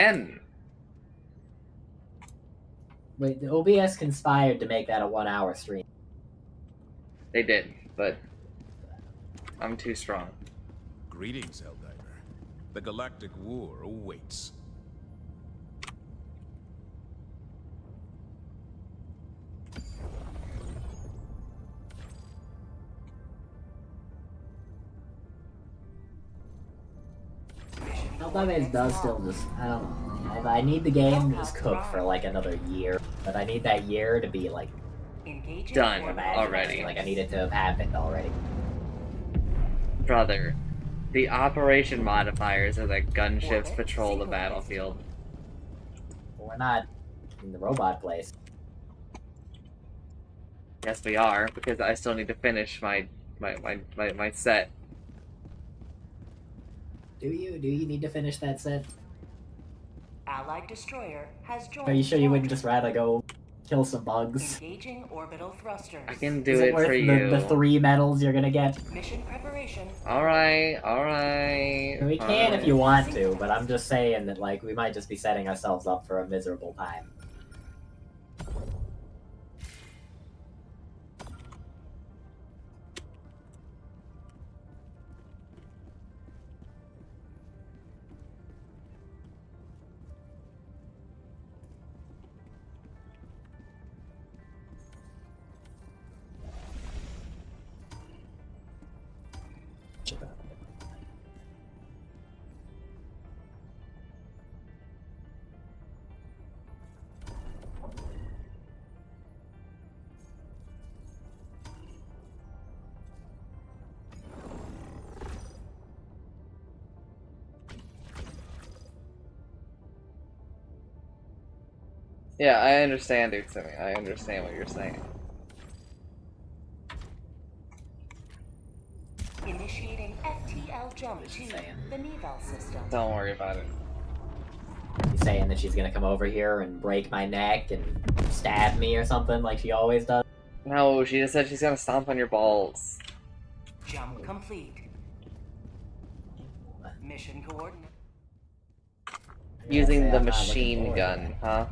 And Wait, the OBS conspired to make that a 1-hour stream. they did, but I'm too strong. Greetings, Helldiver. The Galactic War awaits. Helldivers does still just, I don't know. I need the game to just cook for like another year, but I need that year to be like Done already. Like I need it to have happened already. Brother, the operation modifiers are the gunships patrol the battlefield. We're not in the robot place. Yes, we are, because I still need to finish my set. Do you? Do you need to finish that set? Allied destroyer has joined. Are you sure you wouldn't just rather go kill some bugs? Engaging orbital thrusters. I can do Is it worth for you. the 3 medals you're gonna get? Mission preparation. Alright. We can if you want to, but I'm just saying that like we might just be setting ourselves up for a miserable time. Yeah, I understand, Utsumi. I understand what you're saying. Initiating FTL jump to the Neval system. Don't worry about it. You saying that she's gonna come over here and break my neck and stab me or something like she always does? No, she just said she's gonna stomp on your balls. Jump complete. Mission coordinate. Using the machine gun, huh?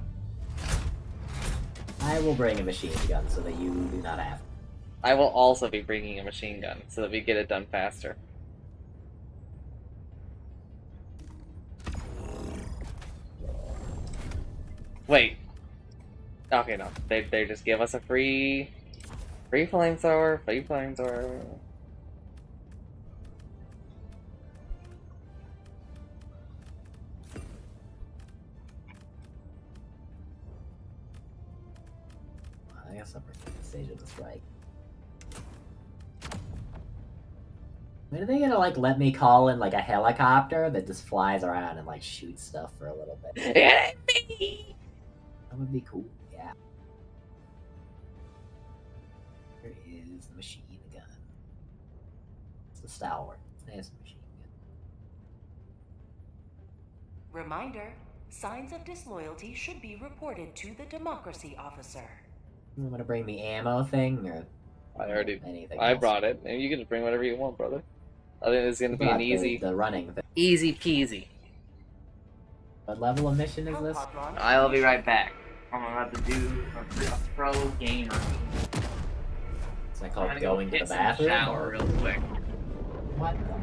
I will bring a machine gun so that you do not have to. I will also be bringing a machine gun so that we get it done faster. Wait. Okay, no. They just give us a free flamethrower, free flamethrower. I guess I'll bring the stage of the strike. When are they gonna like let me call in like a helicopter that just flies around and like shoots stuff for a little bit? That would be cool, yeah. Here is the machine gun. It's the stalwart. There's the machine gun. Reminder: signs of disloyalty should be reported to the democracy officer. You want to bring the ammo thing or anything? I brought it, and you can just bring whatever you want, brother. I think it's gonna be an easy, the running thing. Easy peasy. What level of mission is this? I'll be right back. I'm about to do a pro gamer. Is that called going to the bathroom? Shower real quick. What the?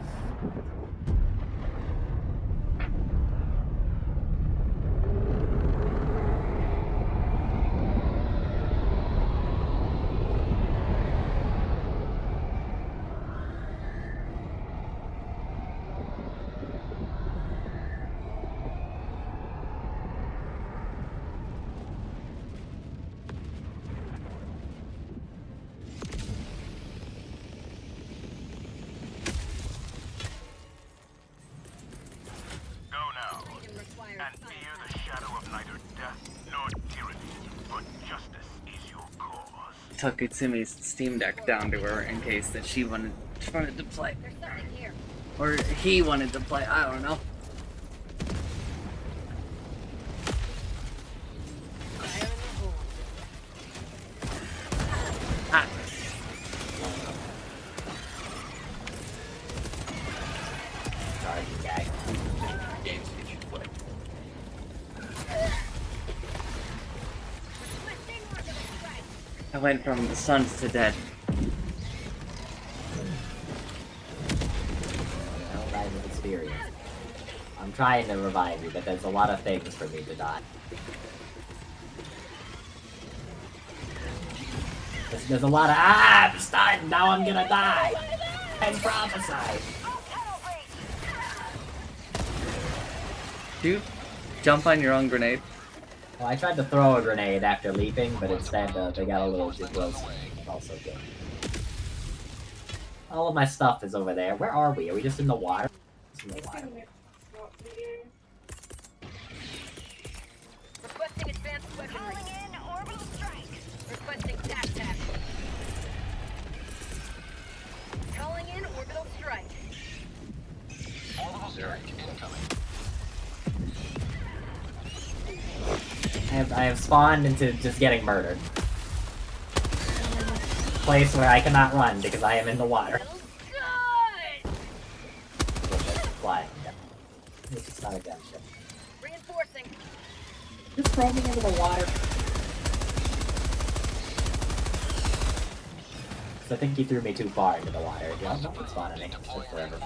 Took Utsumi's Steam Deck down to her in case that she wanted to play. Or he wanted to play, I don't know. Ah. Sorry, guy. Games you should play. I went from the sons to dead. Well, that is experience. I'm trying to revive you, but there's a lot of things for me to die. There's a lot of I'm stunned, now I'm gonna die! And prophesy! Do you jump on your own grenade? Well, I tried to throw a grenade after leaping, but instead they got a little too close. Also good. All of my stuff is over there. Where are we? Are we just in the water? Just in the water. Requesting advanced weaponry. Calling in orbital strike. Requesting TAC. Calling in orbital strike. Orbital strike incoming. I have spawned into just getting murdered. Place where I cannot run because I am in the water. Good. Flying. Yeah. This is not a gunship. Reinforcing. Just throw me into the water. I think you threw me too far into the water. Yeah, no, it's spawning me. It took forever.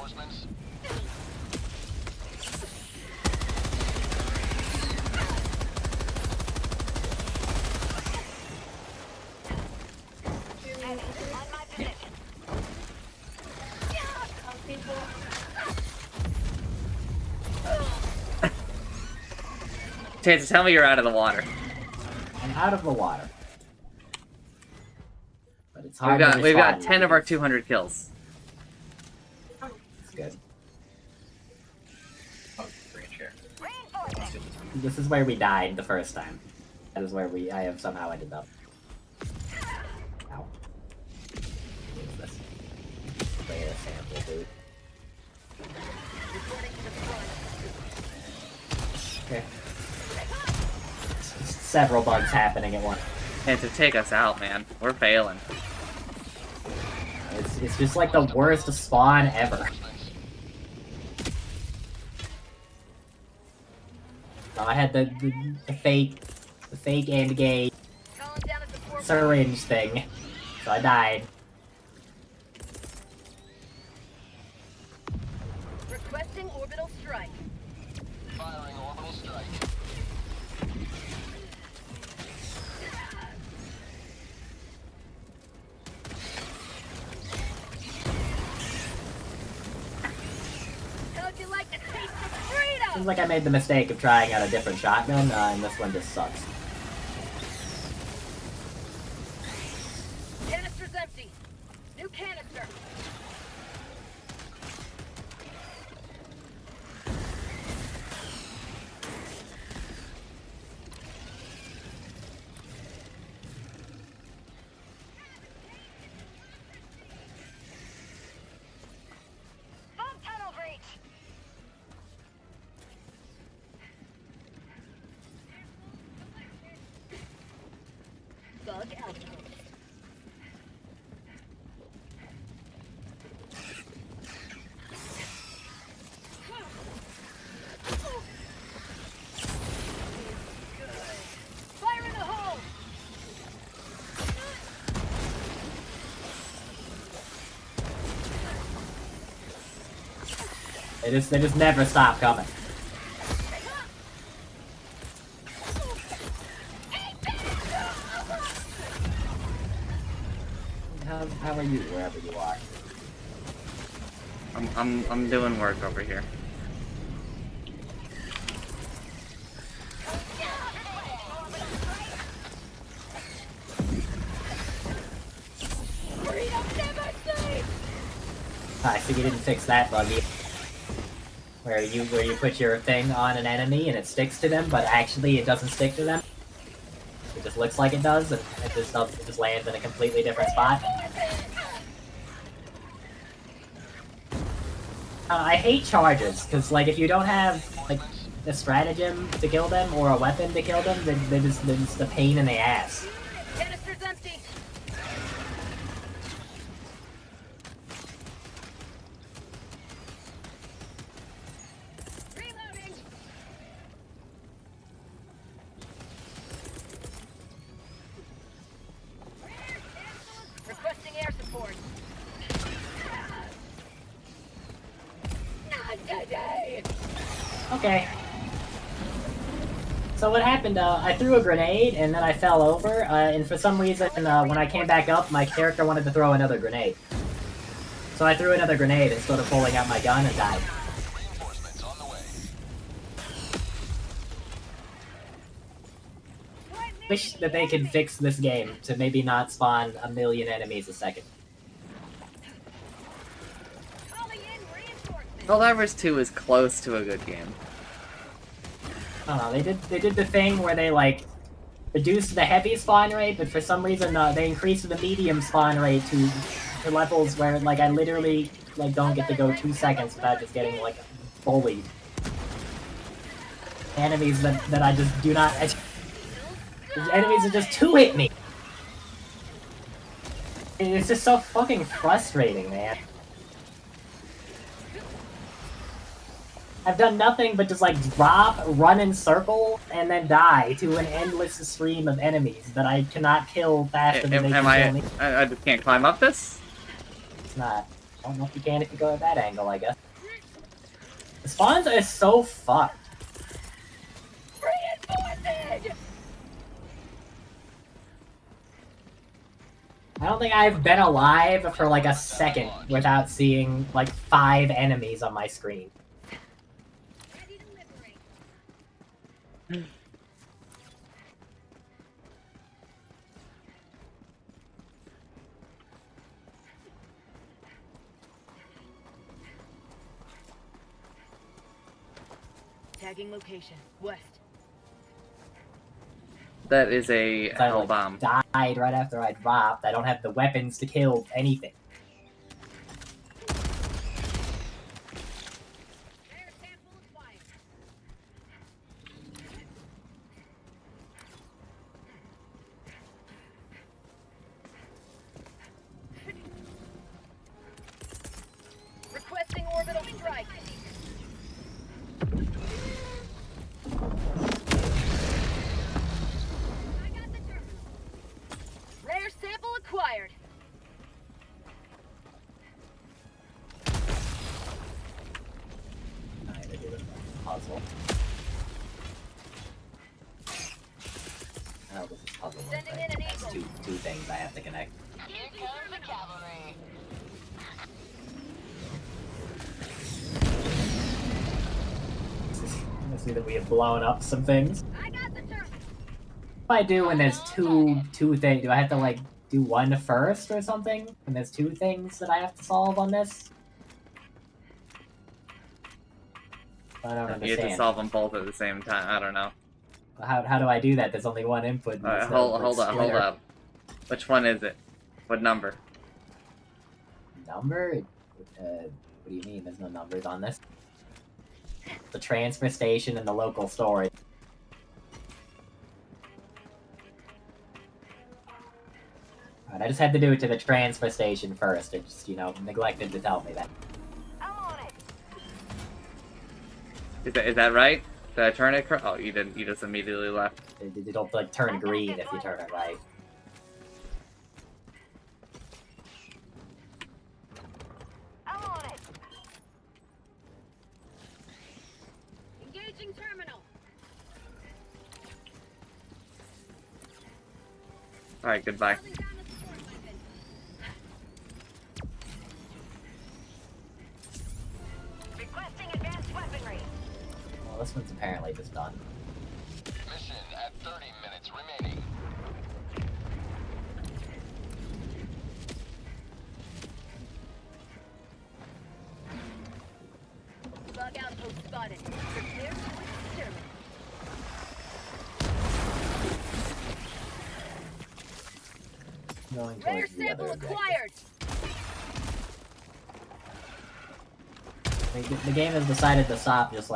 Chance, tell me you're out of the water. I'm out of the water. But it's hard to We've got respawn 10 of our because 200 kills. It's good. Oh, bring a chair. This is where we died the first time. That is where I have somehow ended up. Ow. What is this? Rare sample, dude. Okay. Several bugs happening at once. And to take us out, man. We're failing. It's just like the worst spawn ever. Oh, I had the fake and gay Calling down a support. syringe thing, so I died. Requesting orbital strike. Firing orbital strike. How'd you like the taste of freedom? Seems like I made the mistake of trying out a different shotgun, and this one just sucks. Canister's empty. New canister. Foam tunnel breach. Bug out. Fire in the hole! They just never stop coming. How are you, wherever you are? I'm doing work over here. Freedom never sleeps! I think you didn't fix that bug either. Where you put your thing on an enemy and it sticks to them, but actually it doesn't stick to them. It just looks like it does, and it just lands in a completely different spot. I hate charges, because like if you don't have like a stratagem to kill them or a weapon to kill them, then they're just a pain in the ass. Canister's empty. Reloading. Okay. So what happened, I threw a grenade, and then I fell over, and for some reason, when I came back up, my character wanted to throw another grenade. So I threw another grenade instead of pulling out my gun and died. Reinforcements on the way. Wish that they could fix this game to maybe not spawn 1 million enemies a second. Calling in reinforcements. Helldivers 2 is close to a good game. I don't know, they did the thing where they, like, reduced the heavy spawn rate, but for some reason, they increased the medium spawn rate to levels where, like, I literally, like, don't get to go 2 seconds without just getting, like, bullied. Enemies that I just do not... enemies that just two-hit me! It's just so fucking frustrating, man. I've done nothing but just, like, drop, run in circle, and then die to an endless stream of enemies that I cannot kill faster than they can kill me. I just can't climb up this? It's not. I don't know if you can if you go at that angle, I guess. The spawns are so fucked. Reinforcing! I don't think I've been alive for like a second without seeing like 5 enemies on my screen. Ready to liberate. Tagging location. West. That is a I hell like, bomb. died right after I dropped. I don't have the weapons to kill anything. Rare sample acquired. Requesting orbital strike. I got the terminal. Rare sample acquired. Alright, I did a puzzle. Oh, this is puzzle one, Sending right? in an That's eagle. two things I have to connect. Here comes the cavalry. I see that we have blown up some things. I got the terminal. What do I do when there's two things? Do I have to like do one first or something? When there's 2 things that I have to solve on this? I don't You have to understand. solve them both at the same time. I don't know. How do I do that? There's only one input. and Alright, it's no, hold like, up. splitter. Which one is it? What number? Number? What do you mean? There's no numbers on this. The transfer station and the local storage. Alright, I just had to do it to the transfer station first. It just, neglected to tell me that. I'm on it. Is that right? Did I turn it correct? Oh, you didn't. You just immediately left. It'll, like, turn green if you turn it right. I'm on it. Engaging terminal. Alright, goodbye. Holding down the support weapon. Requesting advanced weaponry. Well, this one's apparently just done. Mission at 30 minutes remaining. Bug outpost spotted. Prepare to exterminate. Going Rare towards the other sample objective. acquired. The game has decided to stop just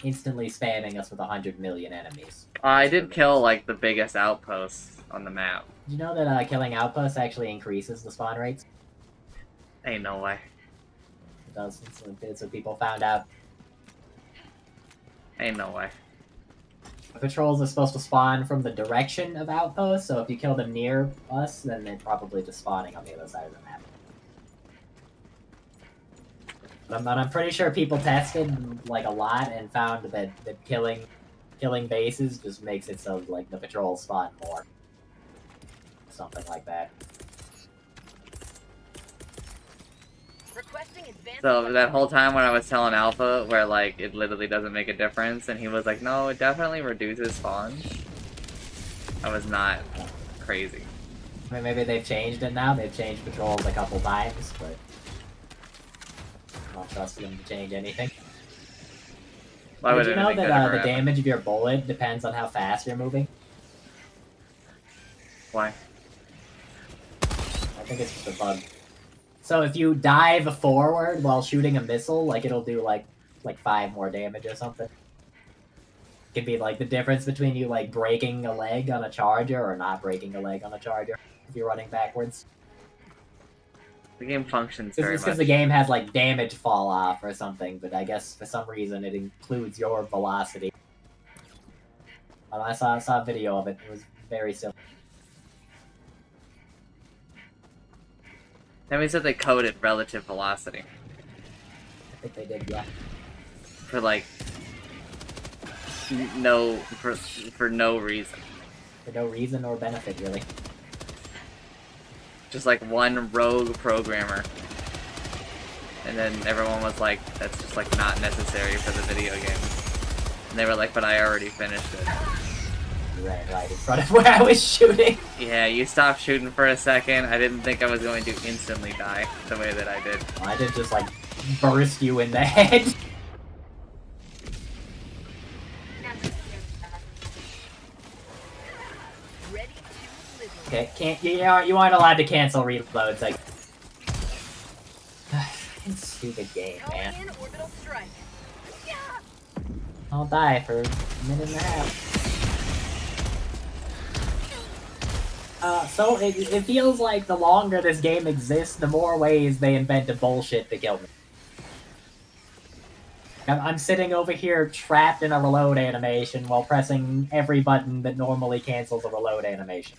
instantly spamming us with 100 million enemies. I did kill like the biggest outpost on the map. Did you know that killing outposts actually increases the spawn rates? Ain't no way. It does. So people found out. Ain't no way. Patrols are supposed to spawn from the direction of outposts, so if you kill them near us, then they're probably just spawning on the other side of the map. But I'm pretty sure people tested like a lot and found that killing bases just makes it so like the patrols spawn more. Something like that. Requesting advanced So that whole time when I was telling Alpha where like it literally doesn't make a difference, and he was like, no, it definitely reduces spawns. I was not crazy. I mean, maybe they've changed it now. They've changed patrols a couple times, but I don't trust them to change anything. Why would Did you it know make that ever the happen? damage of your bullet depends on how fast you're moving? Why? I think it's just a bug. So if you dive forward while shooting a missile, like it'll do like 5 more damage or something. It could be like the difference between you like breaking a leg on a charger or not breaking a leg on a charger if you're running backwards. The game functions very It's much. because the game has like damage fall off or something, but I guess for some reason it includes your velocity. I saw a video of it. It was very simple. That means that they coded relative velocity I think they did, yeah. for like for no reason. For no reason or benefit, really. Just like one rogue programmer. And then everyone was like, that's just like not necessary for the video game. And they were like, but I already finished it. You ran right in front of where I was shooting. Yeah, you stopped shooting for a second. I didn't think I was going to instantly die the way that I did. I did just like burst you in the head. ready to live. Okay, you aren't allowed to cancel reloads. Like, stupid game, man. Calling in orbital strike. Yeah. I'll die for a minute and a half. So it feels like the longer this game exists, the more ways they invent a bullshit to kill me. I'm sitting over here trapped in a reload animation while pressing every button that normally cancels a reload animation.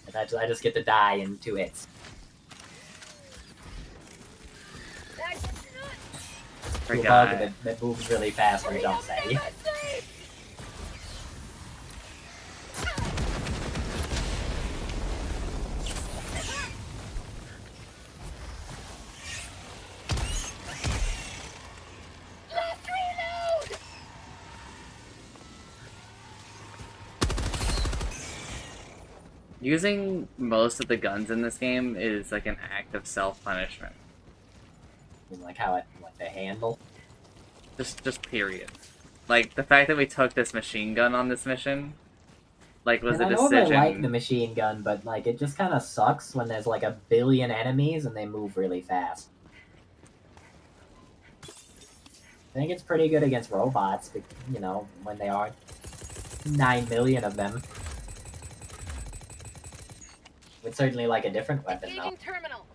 And I just get to die in 2 hits. To a bug Forgot. that moves really fast and jumps at you. Last reload. Using most of the guns in this game is like an act of self-punishment. Like how it, like the handle. Just period. Like, the fact that we took this machine gun on this mission, like, was And a I normally decision. like the machine gun, but like it just kind of sucks when there's like a billion enemies and they move really fast. I think it's pretty good against robots, but, you know, when they are 9 million of them. Would certainly like a different weapon though. Engaging terminal.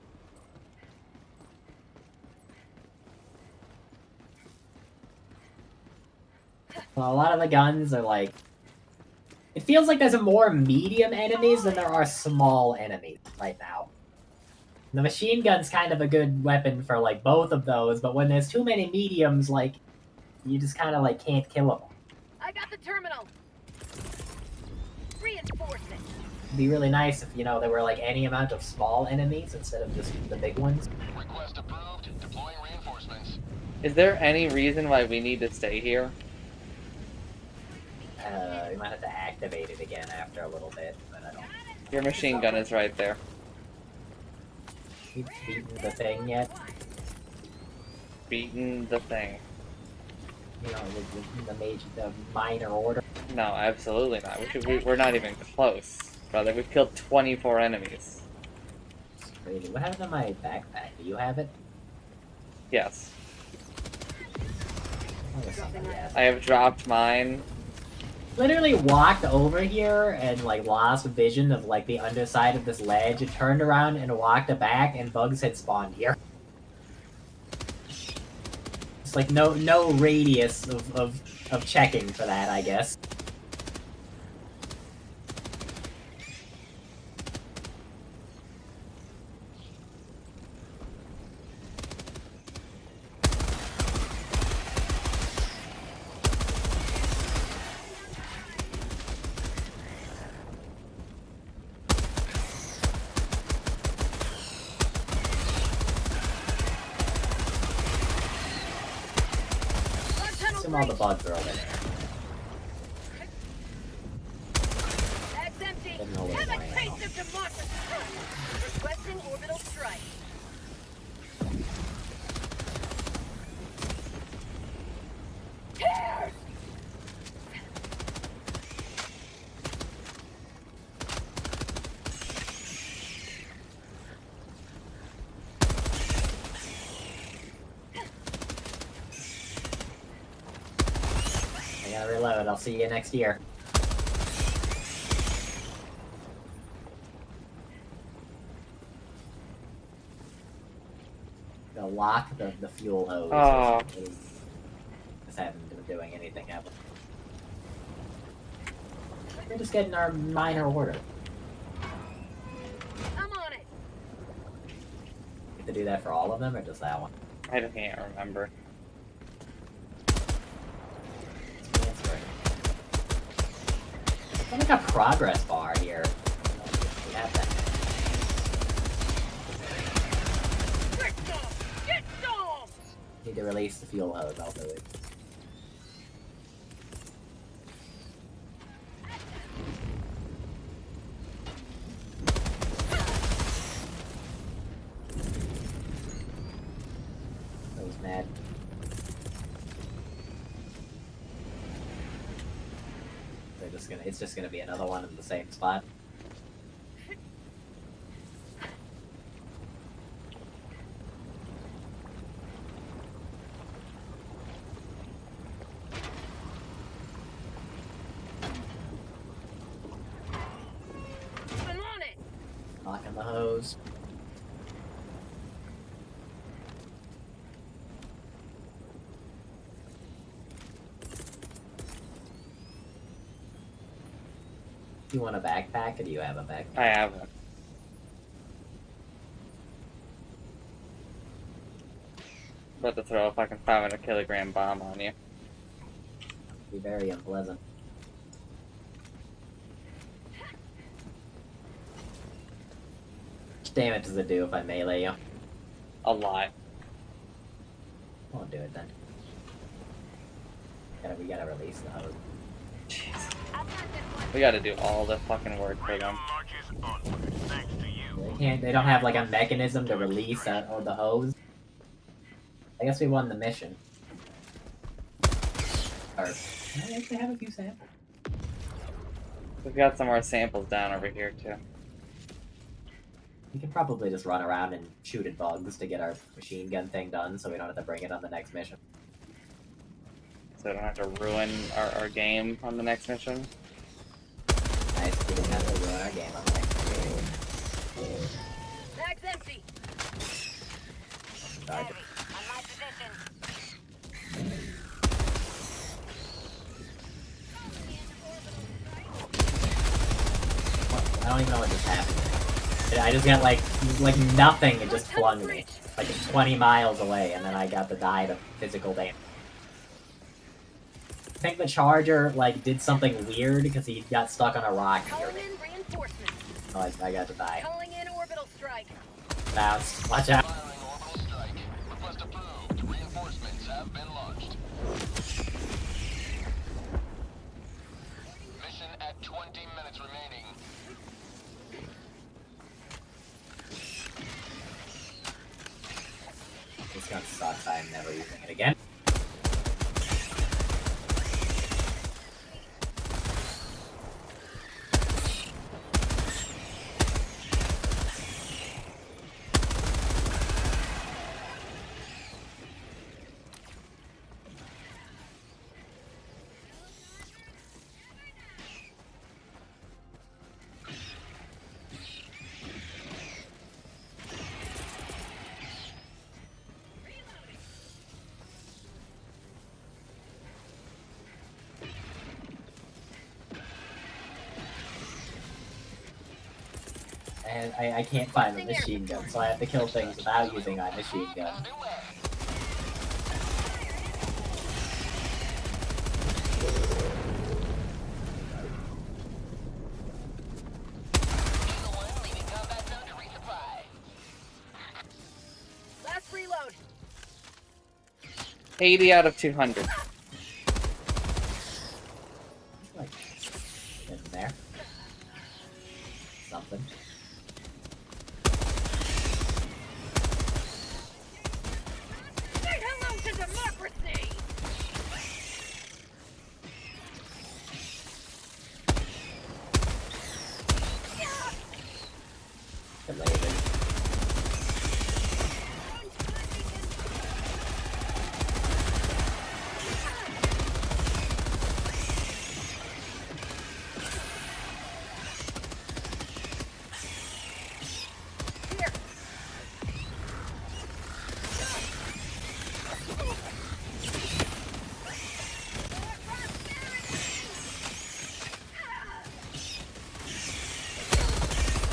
Well, a lot of the guns are like... It feels like there's more medium enemies than there are small enemies right now. The machine gun's kind of a good weapon for like both of those, but when there's too many mediums, like, you just kind of like can't kill them. I got the terminal. Reinforcement. It'd be really nice if, you know, there were like any amount of small enemies instead of just the big ones. Request approved. Deploying reinforcements. Is there any reason why we need to stay here? You might have to activate it again after a little bit, but I don't... Your machine gun is right there. We've beaten the thing yet. Beaten the thing. You know, the minor order. No, absolutely not. We're not even close, brother. We've killed 24 enemies. It's crazy. What happened to my backpack? Do you have it? Yes. Oh, there's somebody has it. I have dropped mine. Literally walked over here and like lost vision of like the underside of this ledge and turned around and walked back and bugs had spawned here. It's like no radius of checking for that, I guess. all the bugs are over there. Bag's empty. Getting a little Have a more ammo. taste of democracy. Requesting orbital strike. Tears! I gotta reload. I'll see you next year. Gonna lock the fuel hose. Oh. Just haven't been doing anything, have we? We're just getting our minor order. I'm on it. You have to do that for all of them, or just that one? I can't remember. It's answering. There's like a progress bar here. We have that. Get some! Get some! Need to release the fuel hose. I'll do it. I was mad. It's just gonna be another one in the same spot. I'm on it. Locking the hose. Do you want a backpack, or do you have a backpack? I have one. About to throw a fucking 500-kilogram bomb on you. Be very unpleasant. What damage does it do if I melee you? A lot. Won't do it then. We gotta release the hose. Jeez. I've got this one. We gotta do all the fucking work for them. They don't have like a mechanism to release or the hose. I guess we won the mission. Or I actually have a few samples. We've got some more samples down over here too. We can probably just run around and shoot at bugs to get our machine gun thing done, so we don't have to bring it on the next mission. So we don't have to ruin our game on the next mission. Nice, we don't have to ruin our game on the next mission. Bag's empty. Sorry. Heavy. On my position. I don't even know what just happened. I just got like nothing, it just flung me. Like 20 miles away, and then I got to die to physical damage. I think the Charger, like, did something weird because he got stuck on a rock near Calling me. in reinforcements. Oh, I got to die. Calling in orbital strike. Bounce. Watch out. Firing orbital strike. Request approved. Reinforcements have been launched. Mission at 20 minutes remaining. This gun sucks. I am never using it again. And I can't find the machine gun, so I have to kill things without using my machine gun. Underway. Eagle 1 leaving combat zone to resupply. Last reload. 80 out of 200. something. Say hello to democracy! Related. Here.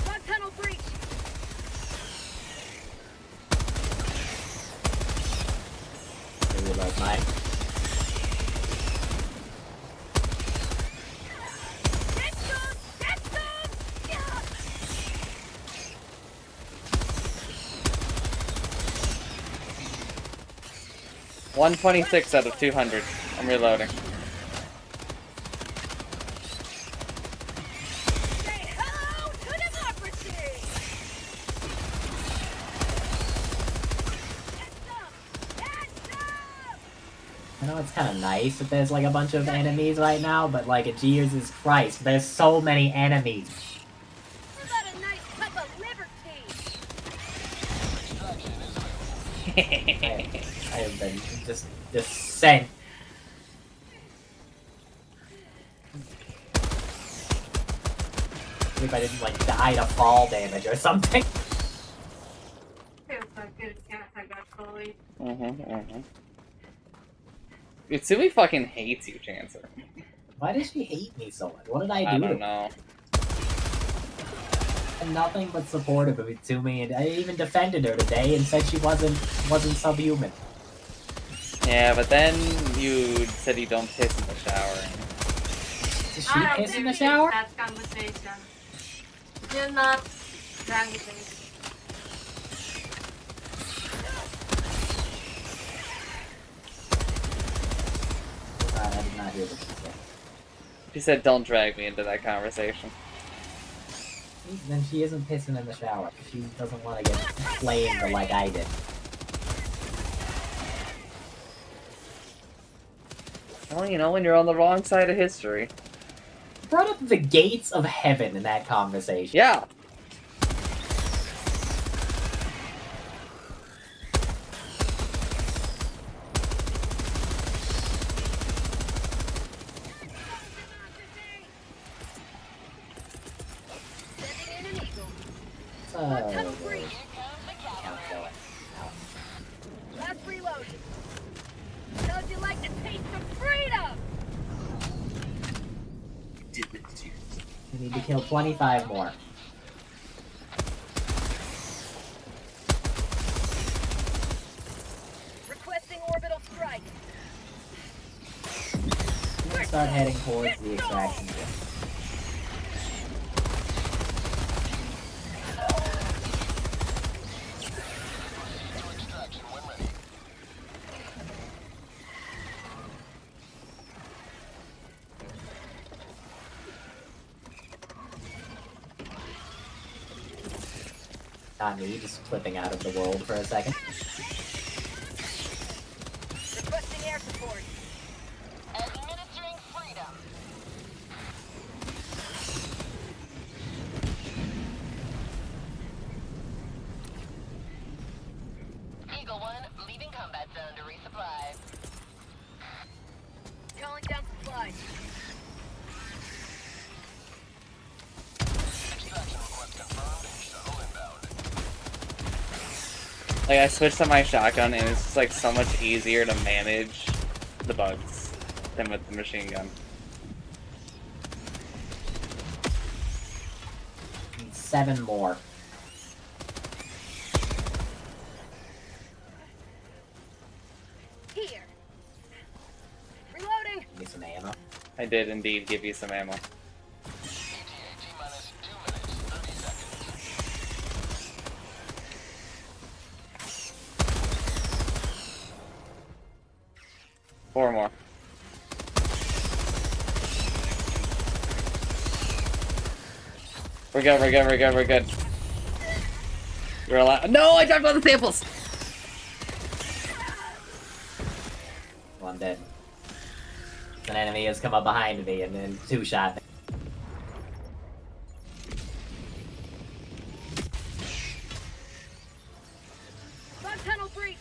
Bug tunnel breach. Reload mine. That's good! That's good! Yeah. 126 out of 200. I'm reloading. Say hello to democracy! That's up! That's up! I know it's kind of nice that there's like a bunch of enemies right now, but like, Jesus Christ, there's so many enemies. How about a nice cup of liberty? I have been just sent. If I didn't like die to fall damage or something. Utsumi fucking hates you, Chancer. Why does she hate me so much? What did I I do to don't her? know. I'm nothing but supportive of Utsumi, and I even defended her today and said she wasn't subhuman. Yeah, but then you said you don't piss in the shower. Does she piss in the shower? That conversation. Do not drag it. I did not hear what she said. She said, don't drag me into that conversation. Then she isn't pissing in the shower. She doesn't want to get flamed like I did. Well, you know, when you're on the wrong side of history. Brought up the gates of heaven in that conversation. Yeah. Sending in an eagle. Oh, Tunnel breach. count going. Last reload. How'd you like the taste of freedom? We need to kill 25 more. Requesting orbital strike. I'm gonna start heading towards the extraction zone. Extraction when ready. Not me, just flipping out of the world for a second. Requesting air support. Administering freedom. Eagle 1, leaving combat zone to resupply. Calling down supplies. Extraction request confirmed. Shuttle inbound. Like, I switched to my shotgun, and it's just, like, so much easier to manage the bugs than with the machine gun. Need 7 more. Here. Reloading. Give me some ammo. I did indeed give you some ammo. ETA T-minus 2 minutes, 30 seconds. 4 more. We're good, we're good, we're good, we're good. We're allowed. No, I dropped all the samples! Well, I'm dead. An enemy has come up behind me and then two-shot me. Bug tunnel breach.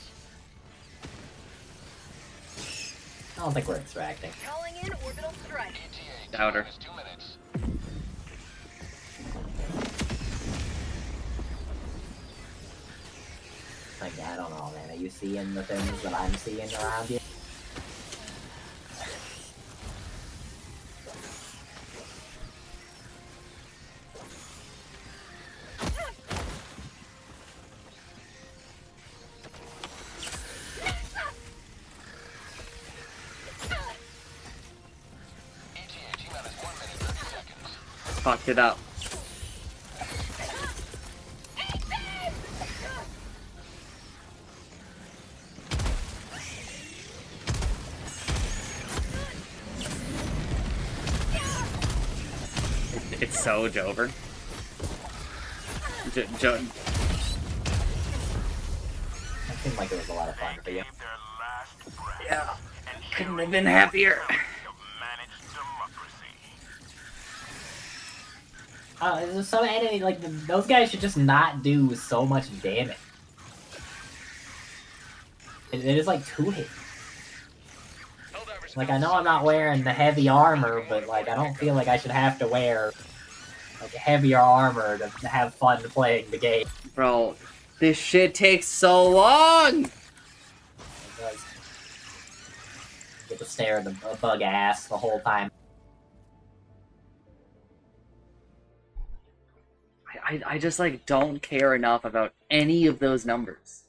I don't think we're extracting. Calling in orbital strike. ETA Doubter. minus 2 minutes. Like, I don't know, man. Are you seeing the things that I'm seeing around you? ETA T minus 1 minute 30 seconds. Fucked it up. It's so Jover. That seemed like it was a lot of fun for you. Yeah. Couldn't have been happier. There's so enemy, like, those guys should just not do so much damage. It is like 2 hits. Like, I know I'm not wearing the heavy armor, but, like, I don't feel like I should have to wear, like, heavier armor to have fun playing the game. Bro, this shit takes so long! It does. Get to stare at the bug ass the whole time. I just, like, don't care enough about any of those numbers.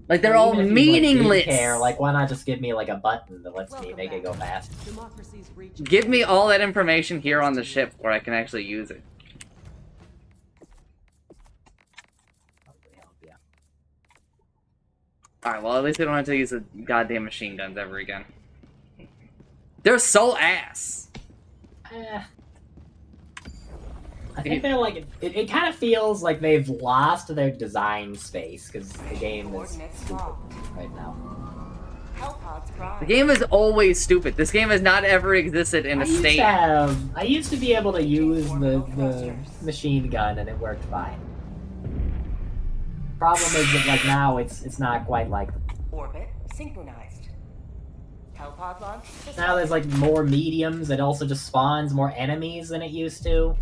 Like, they're Even all if you, like, meaningless! didn't care, like, why not just give me, like, a button that lets me make it go fast? Democracy's reaching. Give me all that information here on the ship where I can actually use it. Alright, well, at least we don't have to use the goddamn machine guns ever again. They're so ass! I think they're like, it kind of feels like they've lost their design space, because the game is Coordinates stupid locked. right now. Hellpods prime. The game is always stupid. This game has not ever existed in a state. I used to be able to use the machine gun and it worked fine. Problem is that, like, now it's not quite like Orbit synchronized. Hellpod launch. now there's like more mediums. It also just spawns more enemies than it used to.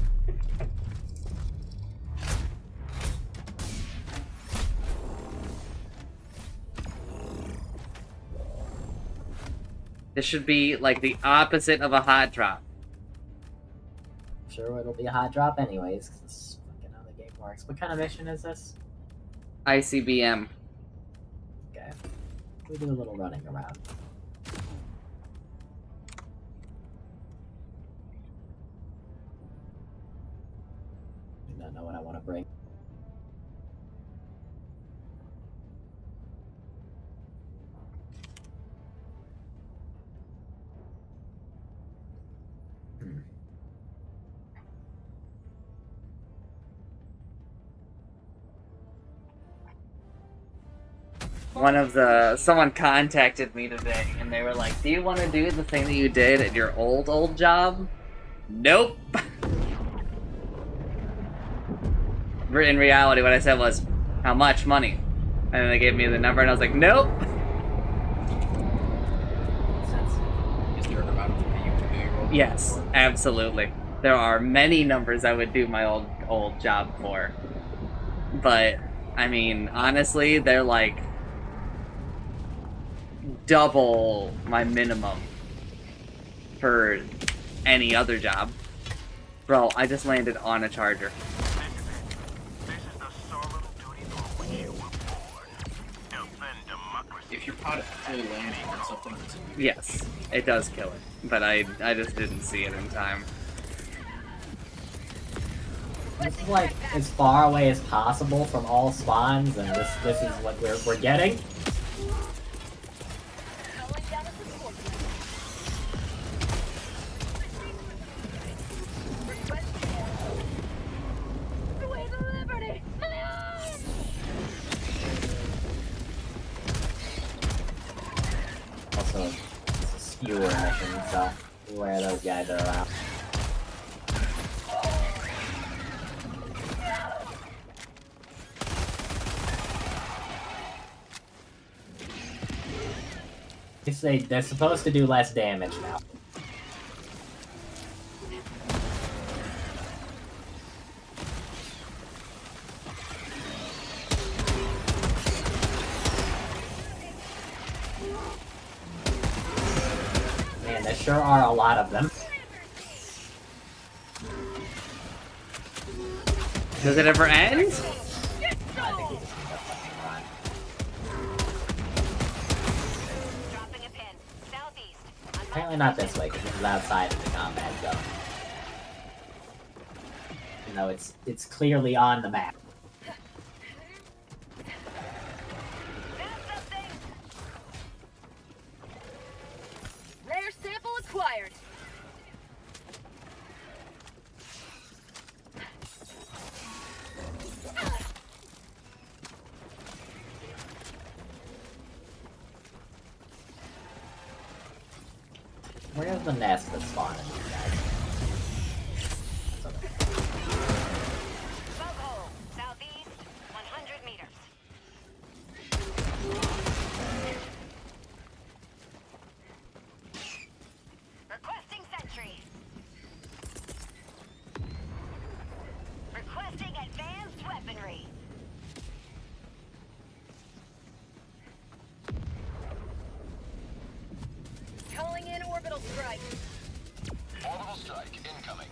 This should be like the opposite of a hot drop. Sure, it'll be a hot drop anyways, because it's fucking how the game works. What kind of mission is this? ICBM. Okay. We do a little running around. Do not know what I want to bring. Someone contacted me today and they were like, do you want to do the thing that you did at your old job? Nope. In reality, what I said was, how much money? And then they gave me the number and I was like, nope. Makes sense. Is there an amount of money you can do your old Yes, absolutely. There are many numbers I would do my old job for. But, I mean, honestly, they're like double my minimum for any other job. Bro, I just landed on a charger. If you're caught fully landing on something that's Yes, it does kill it. But I just didn't see it in time. This is like as far away as possible from all spawns, and this is what we're getting. Calling down a support. Request newer missions, so beware those guys are around. They're supposed to do less damage now. Man, there sure are a lot of them. Does it ever end? I think we just need to fucking run. Dropping a pin. Southeast. Apparently not this way, because this is outside of the combat zone. You know, it's clearly on the map. Found something. Rare sample acquired. Where's the nest that's spawning these guys? Bug hole. Southeast. 100 meters. Requesting sentry. Requesting advanced weaponry. Calling in orbital strike. Orbital strike incoming.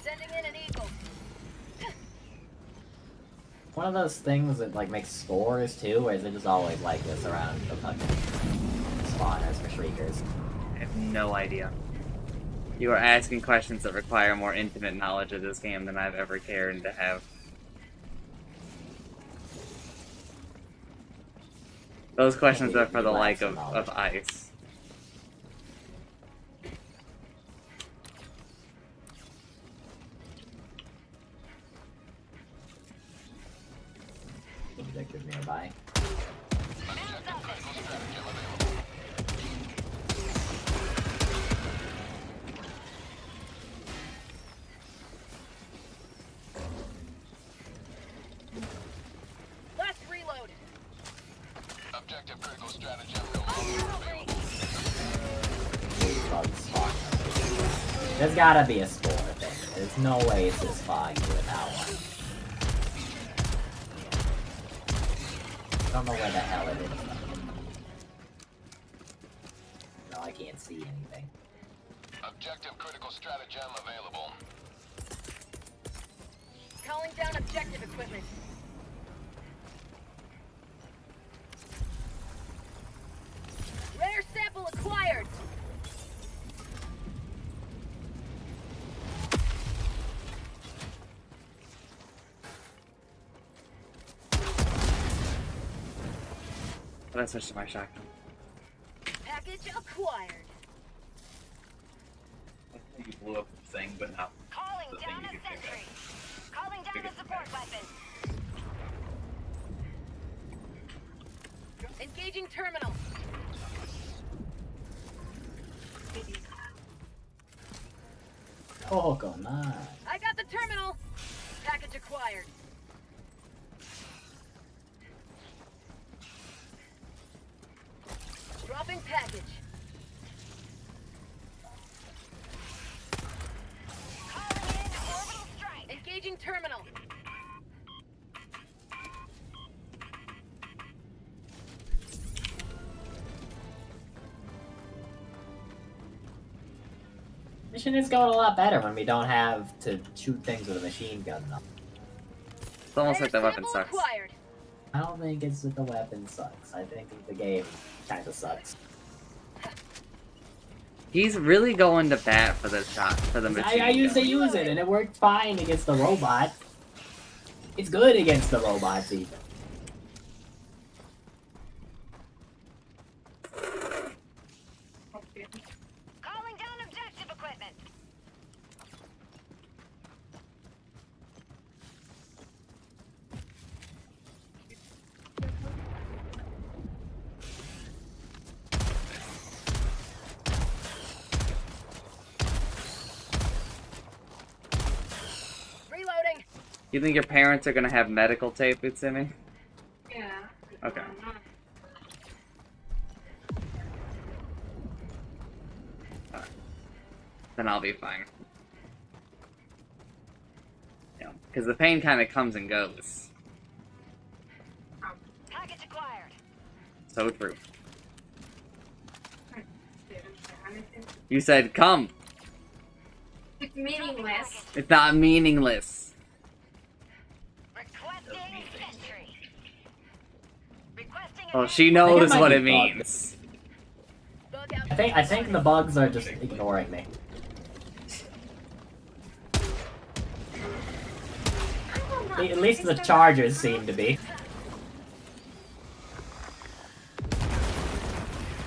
Sending in an eagle. One of those things that like makes spores too, or is it just always like this around the fucking spawners for shriekers? I have no idea. You are asking questions that require more intimate knowledge of this game than I've ever cared to have. Those questions are for the like of Ice. Objectives nearby. Objective critical stratagem available. Last reload. Objective critical stratagem no longer available. Bug spawn. There's gotta be a spore thing. There's no way it's this foggy without one. I don't know where the hell it is. No, I can't see anything. Objective critical stratagem available. Calling down objective equipment. Rare sample acquired. But I switched to my shotgun. Package acquired. You blew up the thing, but not Calling the thing down you a could pick sentry. up. Calling down a support weapon. Engaging terminal. Oh, go nice. I got the terminal. Package acquired. Dropping package. Calling in orbital strike. Engaging terminal. Mission is going a lot better when we don't have to shoot things with a machine gun. Though. It's almost like the Rare weapon sample sucks. acquired. I don't think it's that the weapon sucks. I think the game kind of sucks. He's really going to bat for the shot, for the machine I used gun. to use it, and it worked fine against the robot. It's good against the robots, even. Calling down objective equipment. You think your parents are gonna have medical tape, Utsumi? Yeah. Okay. Alright. Then I'll be fine. Yeah, because the pain kind of comes and goes. Package acquired. So true. You said come. It's meaningless. It's not meaningless. Requesting entry. Requesting Well, she knows might what be it bugged. means. bug out. I think the bugs are just ignoring me. At least the chargers seem to be.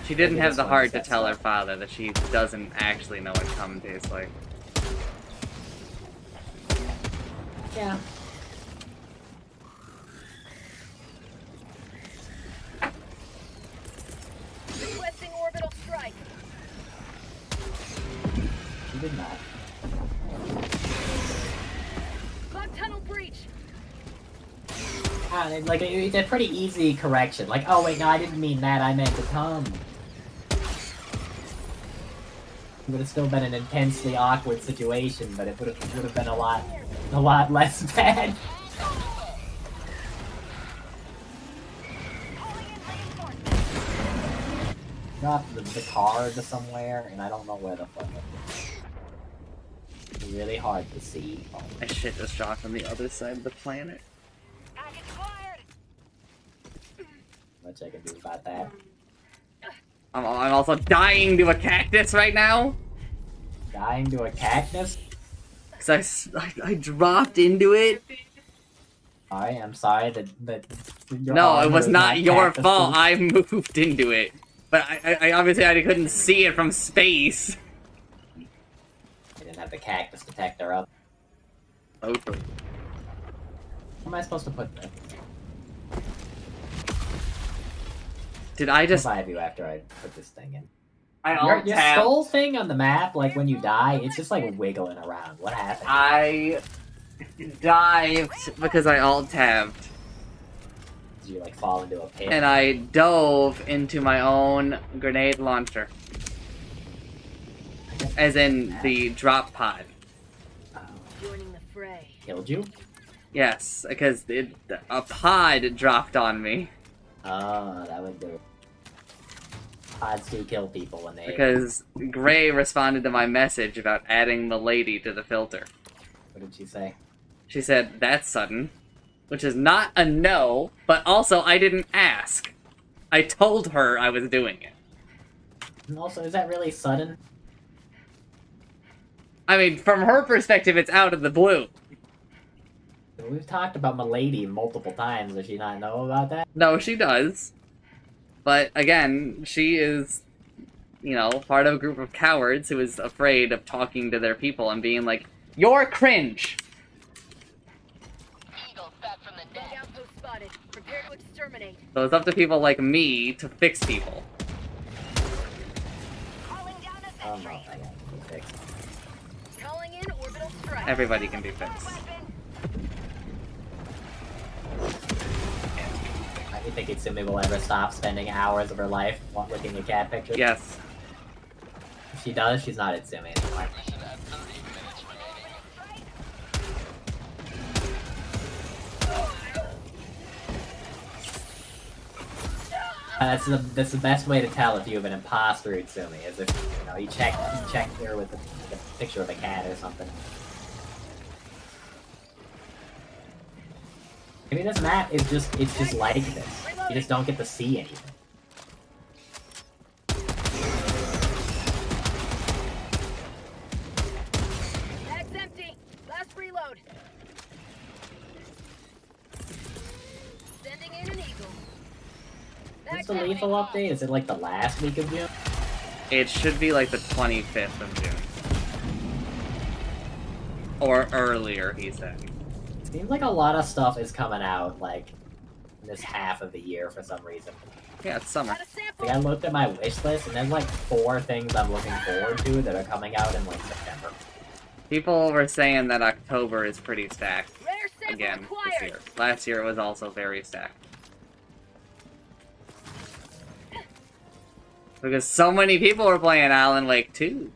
She didn't Maybe have this the one heart to sets tell up. her father that she doesn't actually know what cum tastes like. Yeah. Requesting orbital strike. She did not. Bug tunnel breach. Like, it's a pretty easy correction. Like, oh wait, no, I didn't mean that, I meant to come. It would have still been an intensely awkward situation, but it would have been a lot less bad. Dropped the card somewhere, and I don't know where the fuck it is. It's really hard to see. Oh, I shit this shock on the other side of the planet. Package acquired. much I can do about that. I'm also dying to a cactus right now. Dying to a cactus? Because I dropped into it. I am sorry that your No, it armor was is not your cactus fault. proof. I moved into it. But I obviously I couldn't see it from space. I didn't have the cactus detector up. Oh, Where am I supposed to put that? did I just... Revive you after I put this thing in. I Your alt-tabbed. skull thing on the map, like when you die, it's just like wiggling around. What happened? I dived because I alt-tabbed. Did you like fall into a pit? And I dove into my own grenade launcher. As in the drop pod. Joining the fray. Killed you? Yes, because a pod dropped on me. Oh, that would do it. Pods do kill people when they... Because Gray responded to my message about adding Milady to the filter. What did she say? She said, that's sudden. Which is not a no, but also I didn't ask. I told her I was doing it. And also, is that really sudden? I mean, from her perspective, it's out of the blue. We've talked about Milady multiple times. Does she not know about that? No, she does. But again, she is, you know, part of a group of cowards who is afraid of talking to their people and being like, you're cringe! Eagles back from the Bug dead. outpost spotted. Prepare to exterminate. So it's up to people like me to fix people. Calling down a Oh no, sentry. I got to be fixed. Calling in orbital strike. Everybody can be fixed. Weapon. I do think Itsumi will ever stop spending hours of her life looking at cat pictures. Yes. If she does, she's not Itsumi anymore. Mission at 30 minutes remaining. That's the best way to tell if you have an imposter Itsumi, is if you check her with the picture of a cat or something. Maybe this map is just like this. You just don't get to see anything. Bag's empty. Last reload. Sending in an eagle. What's the lethal update? Is it like the last week of June? It should be like the 25th of June. Or earlier, he said. Seems like a lot of stuff is coming out like in this half of the year for some reason. Yeah, it's summer. Got a sample. Like I looked at my wish list and there's like 4 things I'm looking forward to that are coming out in like September. People were saying that October is pretty stacked. Rare sample. again this year. Last year it was also very stacked. Because so many people were playing Alan Wake 2.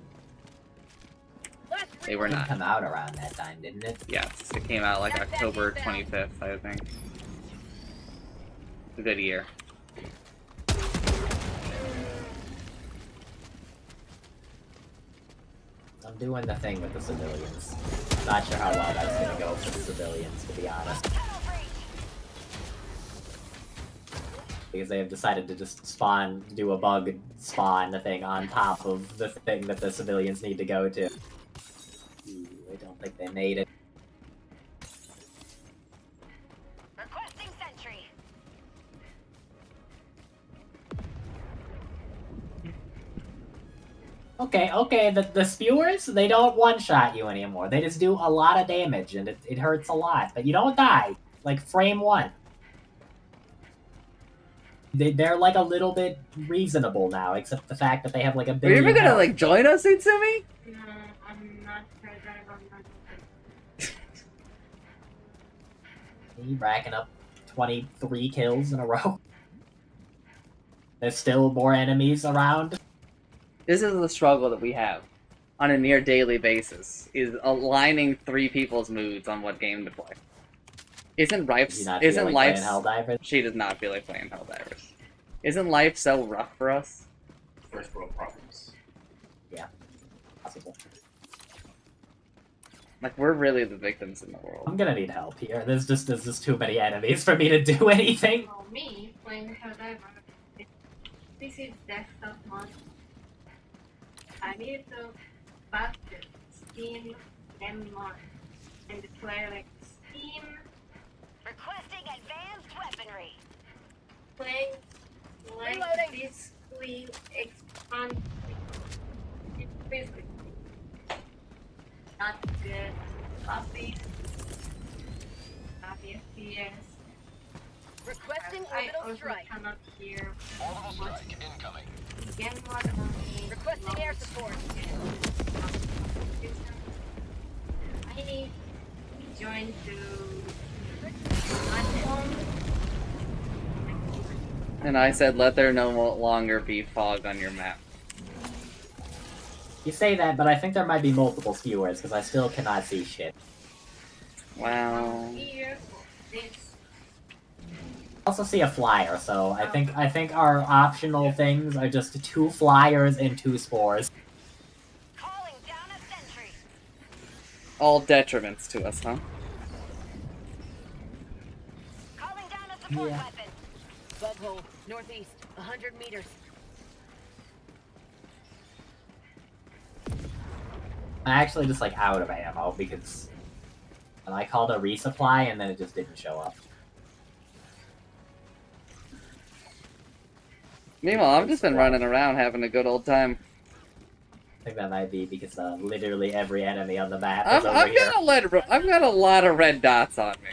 They were It didn't not. come out around that time, didn't it? Yes, it came out like October 25th, I think. A good year. I'm doing the thing with the civilians. Not sure how well that's gonna go for the civilians, to be honest. Because they have decided to just do a bug spawn thing on top of the thing that the civilians need to go to. Ooh, I don't think they made it. Requesting sentry. Okay, the spewers, they don't one-shot you anymore. They just do a lot of damage, and it hurts a lot. But you don't die, like frame 1. They're like a little bit reasonable now, except the fact that they have like a Are you billion ever gonna health. like join us, Utsumi? No, I'm not sure that I'm not. Me racking up 23 kills in a row. There's still more enemies around. This is the struggle that we have on a near daily basis, is aligning 3 people's moods on what game to play. Isn't Do you not isn't feel like life playing Helldivers? She does not feel like playing Helldivers. Isn't life so rough for us? First world problems. Possible. Like, we're really the victims in the world. I'm gonna need help here. There's just too many enemies for me to do anything. Oh, me playing Helldivers. This is desktop mod. I need to pass it. Steam and mod. And declare like Steam Requesting advanced weaponry. playing like Reloading. this we expand it basically not good copies FPS. Requesting I orbital also strike. cannot hear Orbital strike incoming. game mod only Requesting air support. I need to join to platform. And I said, let there no longer be fog on your map. You say that, but I think there might be multiple skewers because I still cannot see shit. Wow. Here for this. I also see a flyer, so I think our optional things are just 2 flyers and 2 spores. Calling down a sentry. All detriments to us, huh? Calling down a support Yeah. weapon. Bug hole, northeast, 100 meters. I'm actually just like out of ammo because I called a resupply and then it just didn't show up. Meanwhile, I've just been running around having a good old time. I think that might be because literally every enemy on the map I've is over here. got a lot of red dots on me.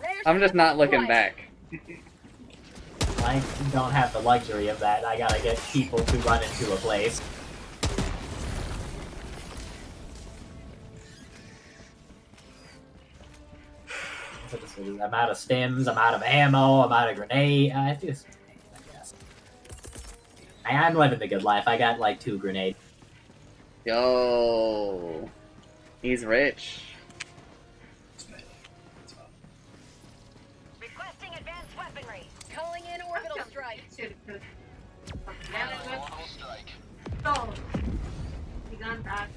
Rares I'm just not looking deployed. back. I don't have the luxury of that. I gotta get people to run into a place. So just, I'm out of stims, I'm out of ammo, I'm out of grenade. I guess. I am living the good life. I got like 2 grenades. Yo. He's rich. It's me. It's fine. Requesting advanced weaponry. Calling in orbital strike. Should put Orbital strike. so we got that.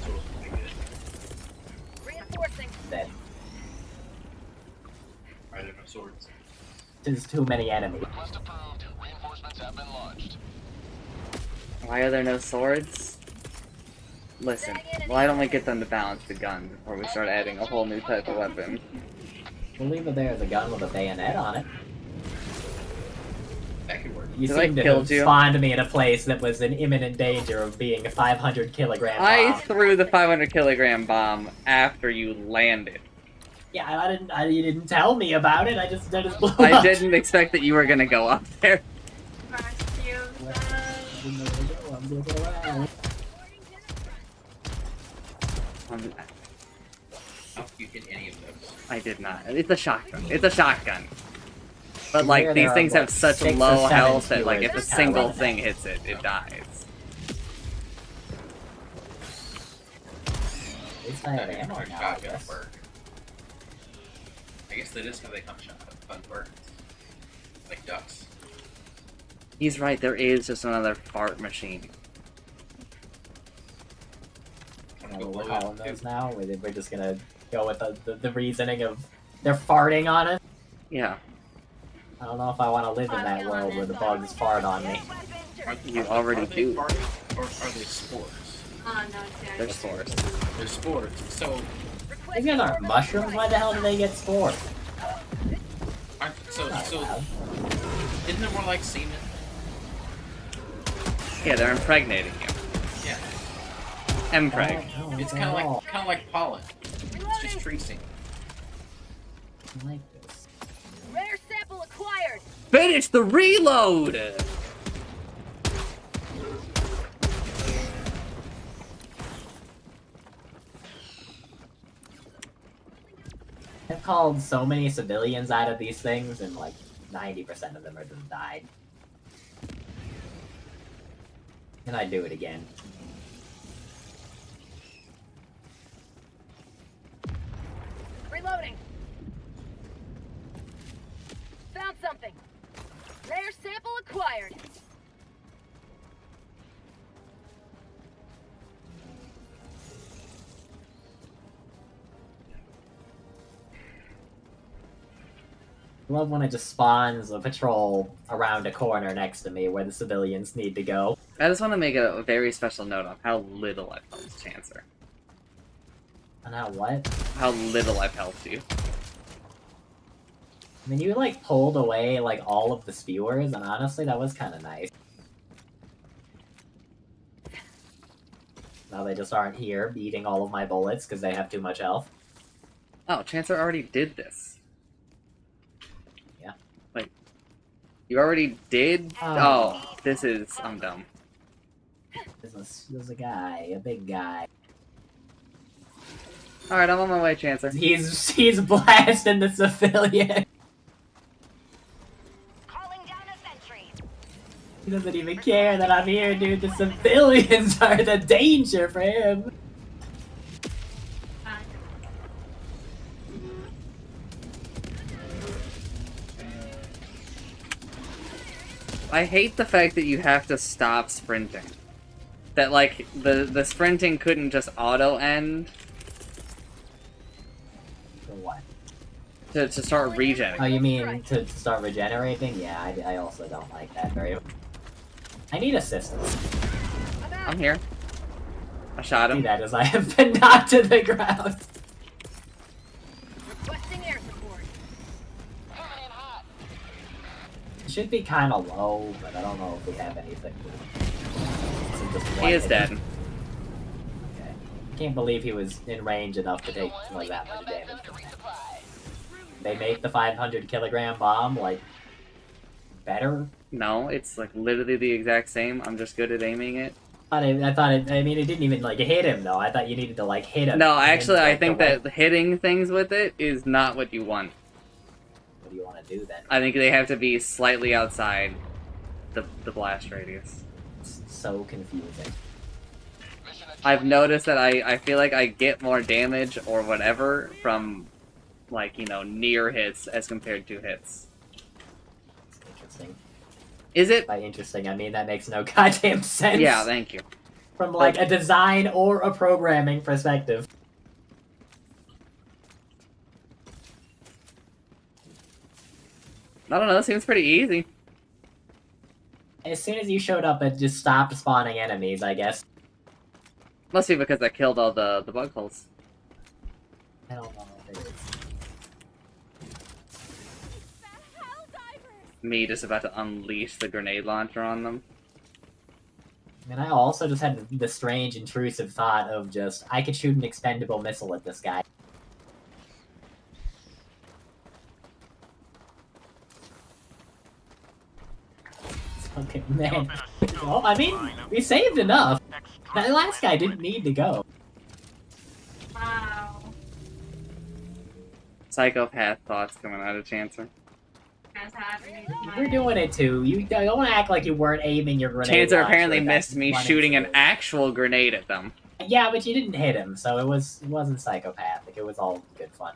So it's pretty good. Reinforcing. That I don't have swords. there's too many enemies. Request approved. Reinforcements have been launched. Why are there no swords? Listen, why don't we get them to balance the gun before we start adding a whole new type of weapon? Believe that there's a gun with a bayonet on it. That could work. You Did I seem to kill have you? spawned me in a place that was in imminent danger of being a 500 kilogram bomb. I threw the 500 kilogram bomb after you landed. Yeah, you didn't tell me about it. I just blew up. I didn't expect that you were gonna go up there. First you I'm looking around. Um, how you hit any of those. I did not. It's a shotgun. It's a shotgun. But like Here these there are, things what, have such 6 or low 7 health that like if a skewers that single run thing that. hits it, it dies. At least I have Your ammo now, I shotgun guess. work. I guess that is how they come shotgun work. Like ducks. He's right. There is just another fart machine. Wanna What go we're blow calling it? those now? We're just gonna go with the reasoning of they're farting on it. Yeah. I don't know if I want to live in that world where the bugs fart on me. You already are they do. farting, or are they spores? Oh no, They're Jared. spores. They're spores. So, These guys aren't mushrooms. Why the hell do they get spores? aren't, so, Not so allowed. isn't it more like semen? Yeah, they're impregnating you. Yeah. Impreg. Oh, It's not at all. kind of like pollen. It's just tree semen. I like this. Rare sample acquired. Finish the reload! I've called so many civilians out of these things, and like 90% of them are just died. And I'd do it again. Reloading. Found something. Rare sample acquired. I love when it just spawns a patrol around a corner next to me where the civilians need to go. I just want to make a very special note on how little I've helped Chancer. And now what? How little I've helped you. I mean, you like pulled away like all of the spewers, and honestly, that was kind of nice. Now they just aren't here eating all of my bullets because they have too much health. Oh, Chancer already did this. Yeah. Like, you already did? Oh. Oh, this is... I'm dumb. There's a guy, a big guy. Alright, I'm on my way, Chancer. He's blasting the civilian. Calling down a sentry. He doesn't even care that I'm here, dude. The civilians are the danger for him. I hate the fact that you have to stop sprinting. That, like, the sprinting couldn't just auto-end For what? to start Oh, regenerating. you mean to start regenerating? Yeah, I also don't like that very much. I need assistance. I'm here. I shot See him. that as I have been knocked to the ground. Requesting air support. Coming in hot. It should be kind of low, but I don't know if we have anything. He is dead. Okay. Can't believe he was in range enough to take like that much damage. To resupply. They make the 500 kilogram bomb like better. No, it's like literally the exact same. I'm just good at aiming it. I thought it. I mean, it didn't even like hit him though. I thought you needed to like hit him. No, and actually, then, I like, think the that hitting things with it is not what you want. What do you want to do then? I think they have to be slightly outside the blast radius. It's so confusing. Mission I've noticed that I feel like I get more damage or whatever from, like, you know, near hits as compared to hits. It's interesting. Is it? By interesting, I mean that makes no goddamn sense. Yeah, thank you. From like a design or a programming perspective. I don't know, it seems pretty easy. As soon as you showed up, it just stopped spawning enemies, I guess. Must be because I killed all the bug holes. I don't know if it is. Me just about to unleash the grenade launcher on them. And I also just had the strange, intrusive thought of just, I could shoot an expendable missile at this guy. Okay, man. Well, I mean, we saved enough. That last guy didn't need to go. Wow. Psychopath thoughts coming out of Chancer. As happening with my We're doing it too. You don't act like you weren't aiming your grenade. Chancer launcher apparently at that missed me running shooting an through. actual grenade at them. Yeah, but you didn't hit him, so it wasn't psychopathic. It was all good fun.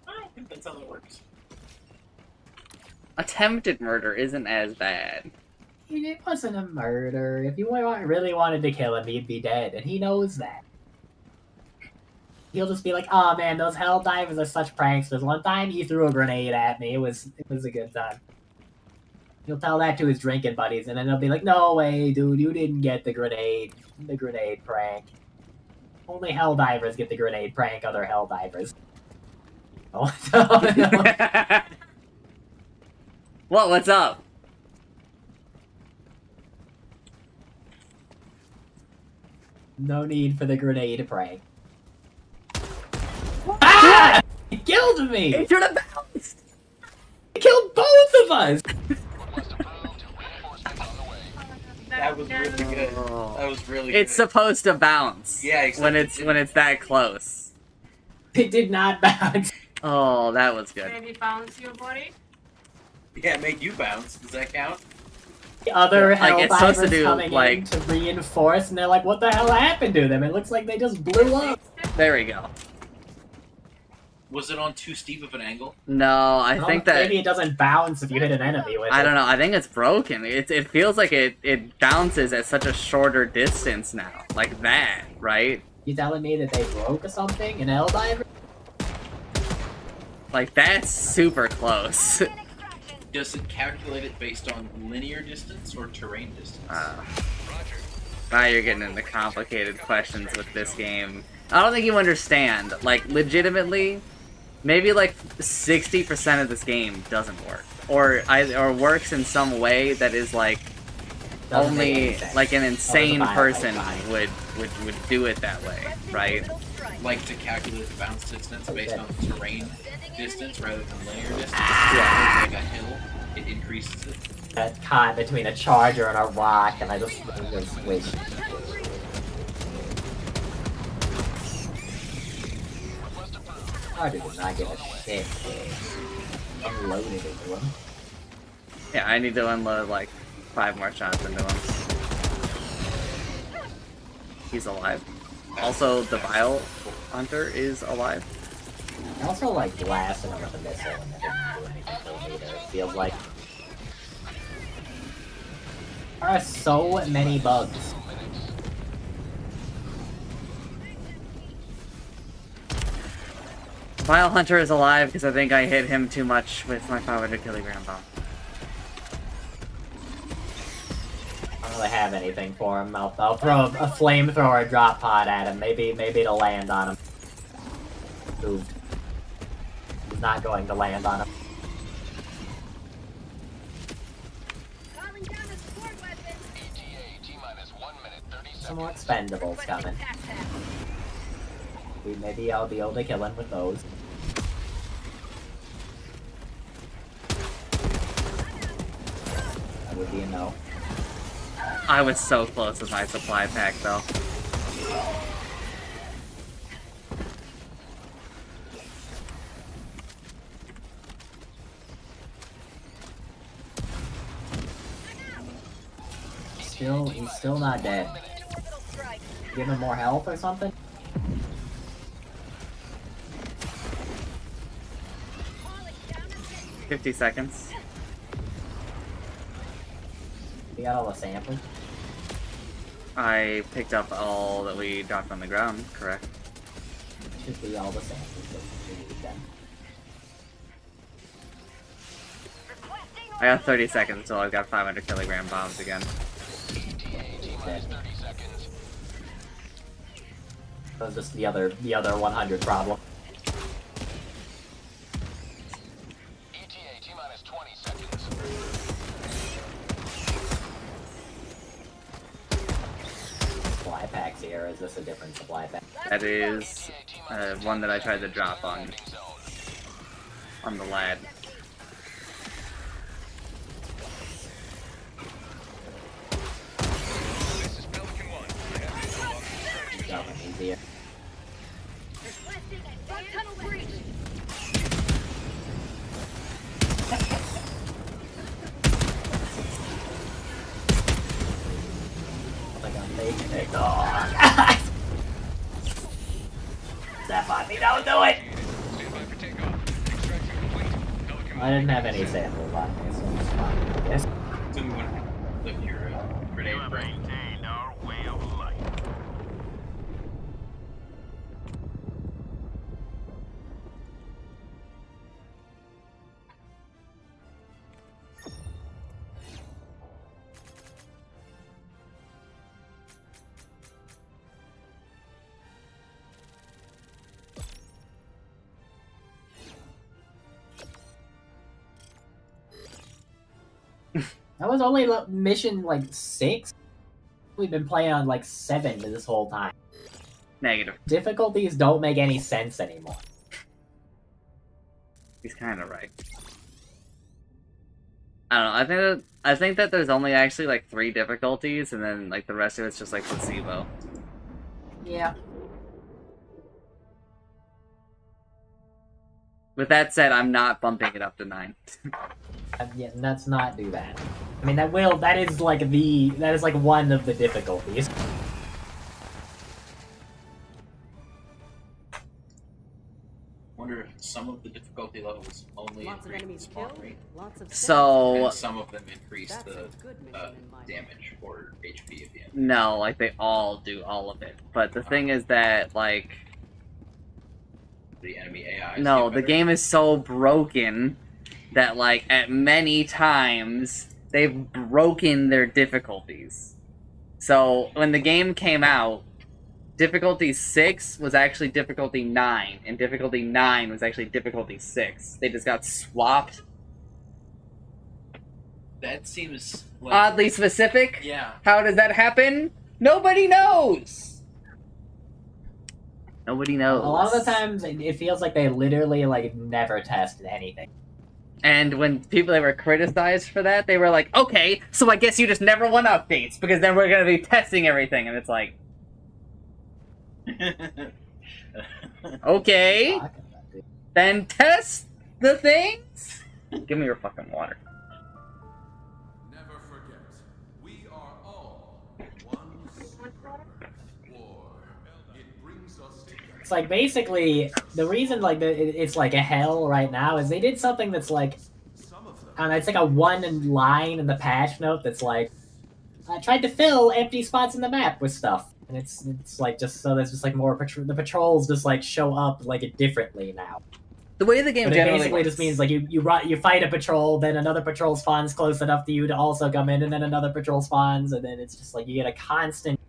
I don't think that's how it works. Attempted murder isn't as bad. It wasn't a murder. If you really wanted to kill him, he'd be dead, and he knows that. He'll just be like, "Oh man, those hell divers are such pranksters. One time he threw a grenade at me. It was a good time." He'll tell that to his drinking buddies, and then they'll be like, "No way, dude, you didn't get the grenade prank. Only hell divers get the grenade prank. Other hell divers." Oh, no. What's up? No need for the grenade prank. Ah! It killed me! It should have bounced! It killed both of us! Request approved. Reinforcements on the way. That was really good. Oh. That was really good. It's supposed to bounce. Yeah, except when it it's didn't. that close. It did not bounce. Oh, that was good. Maybe bounce your body? Yeah, make you bounce. Does that count? The other Like, hell it's supposed to divers do, coming like- in to reinforce, and they're like, "What the hell happened to them?" It looks like they just blew up. There we go. Was it on too steep of an angle? No, I think that maybe it doesn't bounce if you hit an enemy with it. I don't know. I think it's broken. It feels like it bounces at such a shorter distance now, like that, right? You telling me that they broke or something? An hell diver? Like that's super close. Does it calculate it based on linear distance or terrain distance? Now you're getting into complicated questions with this game. I don't think you understand. Like, legitimately, maybe like 60% of this game doesn't work, or works in some way that is like Doesn't make any only sense. like an insane That was a person violent would do it that way, right? Like to calculate the bounce distance based on terrain distance rather than linear distance? Yeah. Like a hill, it increases it. That caught between a charger and a rock, and I just wish. Charger did not give a shit. Unloaded into him. Yeah, I need to unload like 5 more shots into him. He's alive. Also, the Vile Hunter is alive. I also like blasting him with a missile and it didn't do anything for me either. It feels like there are so many bugs. Vile Hunter is alive because I think I hit him too much with my 500 kilogram bomb. I don't really have anything for him. I'll throw a flamethrower drop pod at him. Maybe it'll land on him. Moved. He's not going to land on him. Calling down a support weapon. ETA T-minus 1 minute 30 seconds. Some more expendables coming. Maybe I'll be able to kill him with those. That would be a no. I was so close with my supply pack though. He's still not dead. Give him more health or something? Calling down a sentry. 50 seconds. We got all the samples. I picked up all that we dropped on the ground, correct? Should be all the samples that we need then. I got 30 seconds until I've got 500 kilogram bombs again. Dead. 30 seconds. That was just the other 100 problem. ETA T-minus 20 seconds. Supply packs here. Is this a different supply pack? That is one that I tried to drop on the lad. Nothing easier. Requesting advanced tunnel breach. Big dog. Step on me, don't do it! I didn't have any samples on me, so it's fine, I guess. So we want to lift your grenade. Maintained our way of life. That was only mission like 6. We've been playing on like 7 this whole time. Negative. Difficulties don't make any sense anymore. He's kind of right. I don't know. I think that there's only actually like 3 difficulties, and then like the rest of it's just like placebo. Yeah. With that said, I'm not bumping it up to 9. Yeah, let's not do that. I mean, that is like one of the difficulties. Wonder if some of the difficulty levels only Lots of increase the enemies spawn killed, rate, lots of So and some of them increase That's the a good mission in my damage or HP at the end. no, like they all do all of it. But the thing is that like The enemy AI. no, the game is so broken that like at many times they've broken their difficulties. So when the game came out, difficulty 6 was actually difficulty 9, and difficulty 9 was actually difficulty 6. They just got swapped. That seems like, Oddly specific. yeah. How does that happen? Nobody knows. Nobody knows. A lot of the times, it feels like they literally like never tested anything. And when people that were criticized for that, they were like, okay, so I guess you just never want updates, because then we're going to be testing everything. And it's like, okay, then test the things? Give me your fucking water. Never forget, we are all one superpower. War. It brings us together. It's like basically the reason like it's like a hell right now is they did something that's like, Some of them. and it's like a one line in the patch note that's like, I tried to fill empty spots in the map with stuff. And it's like just so there's just like more the patrols just like show up like differently now. The way the game But it generally basically works, just means like you fight a patrol, then another patrol spawns close enough to you to also come in, and then another patrol spawns, and then it's just like you get a constant,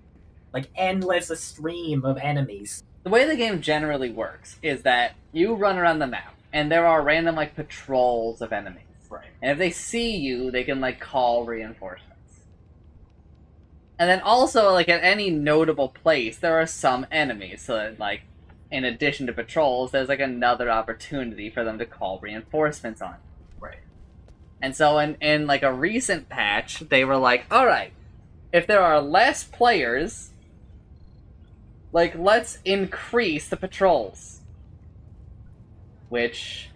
like endless stream of enemies. the way the game generally works is that you run around the map, and there are random like patrols of enemies. Right. And if they see you, they can like call reinforcements. And then also, like at any notable place, there are some enemies. So that, like, in addition to patrols, there's like another opportunity for them to call reinforcements on. Right. And so in like a recent patch, they were like, alright, if there are less players, like let's increase the patrols. Which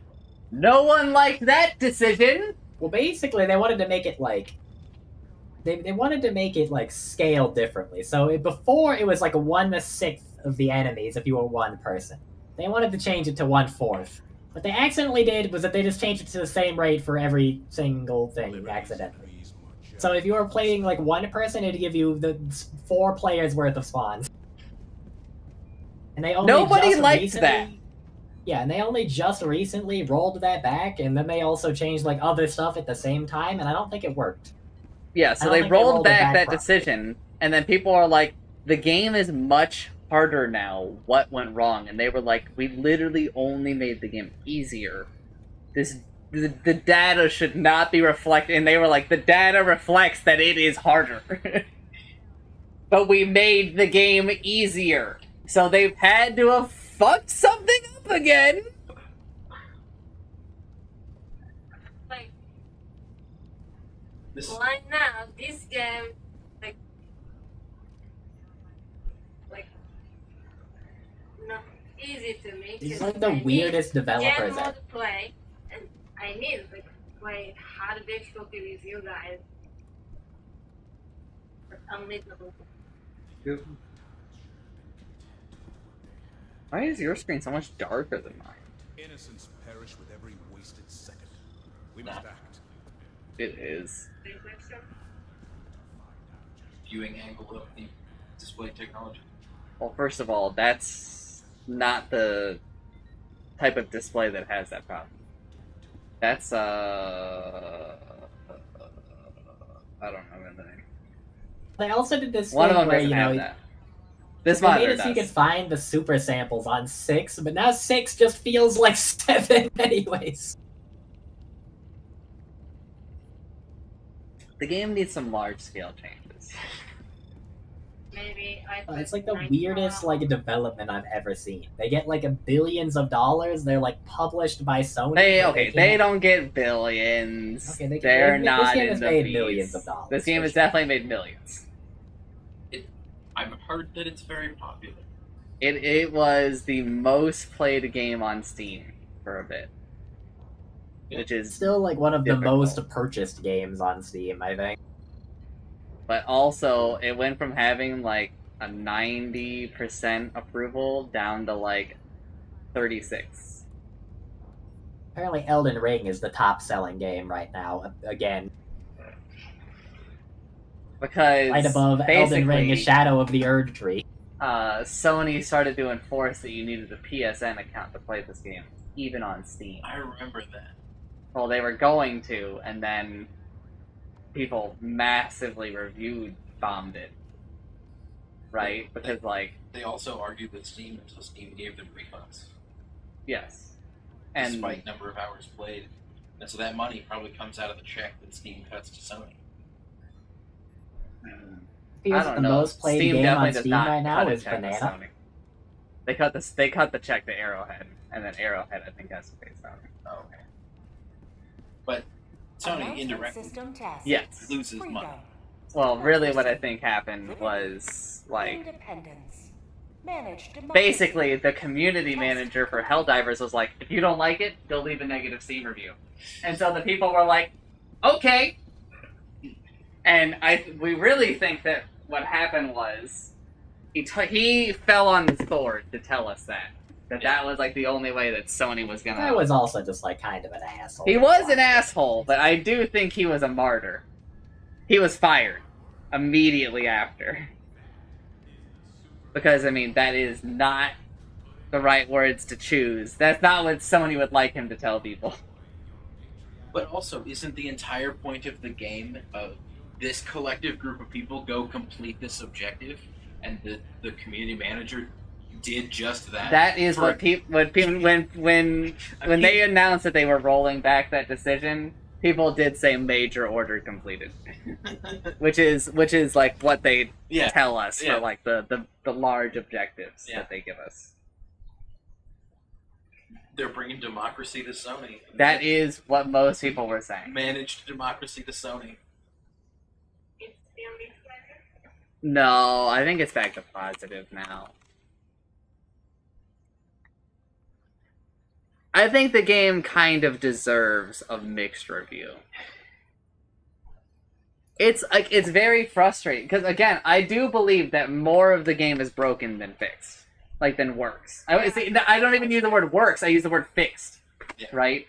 no one liked that decision. Well, basically they wanted to make it like they wanted to make it like scale differently. So before it was like a 1/6 of the enemies if you were one person. They wanted to change it to 1/4. What they accidentally did was that they just changed it to the same rate for every single thing accidentally. So if you were playing like one person, it'd give you the 4 players worth of spawns. And they only Nobody just liked recently, that. Yeah, and they only just recently rolled that back, and then they also changed like other stuff at the same time, and I don't think it worked. Yeah, I so don't they think they rolled rolled it back back that properly. decision, and then people are like, the game is much harder now. What went wrong? And they were like, we literally only made the game easier. The data should not be reflected. And they were like, the data reflects that it is harder. But we made the game easier. So they've had to have fucked something up again. Like, This right now, this game, not easy to me. These 'cause are like the I need weirdest developers game ever. mode to play, and I need like play hard difficulty with you guys. But unreasonable. Why is your screen so much darker than mine? Innocents perish with every wasted second. We must act. It is. Viewing angle of the display technology. Well, first of all, that's not the type of display that has that problem. That's I don't know the name. They also did this One of thing them where, doesn't you have know, that. This they made monitor it so you does. could find the super samples on 6, but now 6 just feels like 7 anyways. The game needs some large-scale changes. Maybe I It's like the weirdest like development I've ever seen. They get like billions of dollars. They're like published by Sony. but They can't- don't get billions. Okay, they- They're this not game in has the made fees. millions of dollars, This game for has sure. definitely made millions. I've heard that it's very popular. It was the most played game on Steam for a bit, which is Still like one of the difficult. most purchased games on Steam, I think. But also, it went from having like a 90% approval down to like 36. Apparently, Elden Ring is the top-selling game right now. Again, Because right above Elden Ring, basically, is Shadow of the Erd Tree. Sony started to enforce that you needed a PSN account to play this game, even on Steam. I remember that. Well, they were going to, and then people massively bombed it. Right? Because, like, They also argued with Steam until Steam gave them refunds, yes. And despite number of hours played. And so that money probably comes out of the check that Steam cuts to Sony. I don't The know. most played Steam game definitely on does Steam not right now cut a is check to Banana. Sony. They cut they cut the check to Arrowhead, and then Arrowhead I think has to pay Sony. Oh, okay. But Sony Announcement indirectly system test. Yes. loses Freedom. money. Well, really, what I think happened was like Independence. Managed democracy. basically the community manager for Helldivers was like, if you don't like it, go leave a negative Steam review, and so the people were like, okay. And we really think that what happened was he fell on his sword to tell us that was like the only way that Sony was gonna. I was also just like kind of an asshole. He was an asshole, but I do think he was a martyr. He was fired immediately after. Because, I mean, that is not the right words to choose. That's not what Sony would like him to tell people. But also, isn't the entire point of the game this collective group of people go complete this objective, and the community manager did just that? That is For- what people when they announced that they were rolling back that decision, people did say major order completed, which is like what they Yeah. tell us Yeah. for like the large objectives Yeah. that they give us. They're bringing democracy to Sony. That is what most people were saying. Managed democracy to Sony. It's still mixed. No, I think it's back to positive now. I think the game kind of deserves a mixed review. It's like it's very frustrating because again, I do believe that more of the game is broken than fixed, like than works. I don't even use the word works. I use the word fixed. Yeah. Right.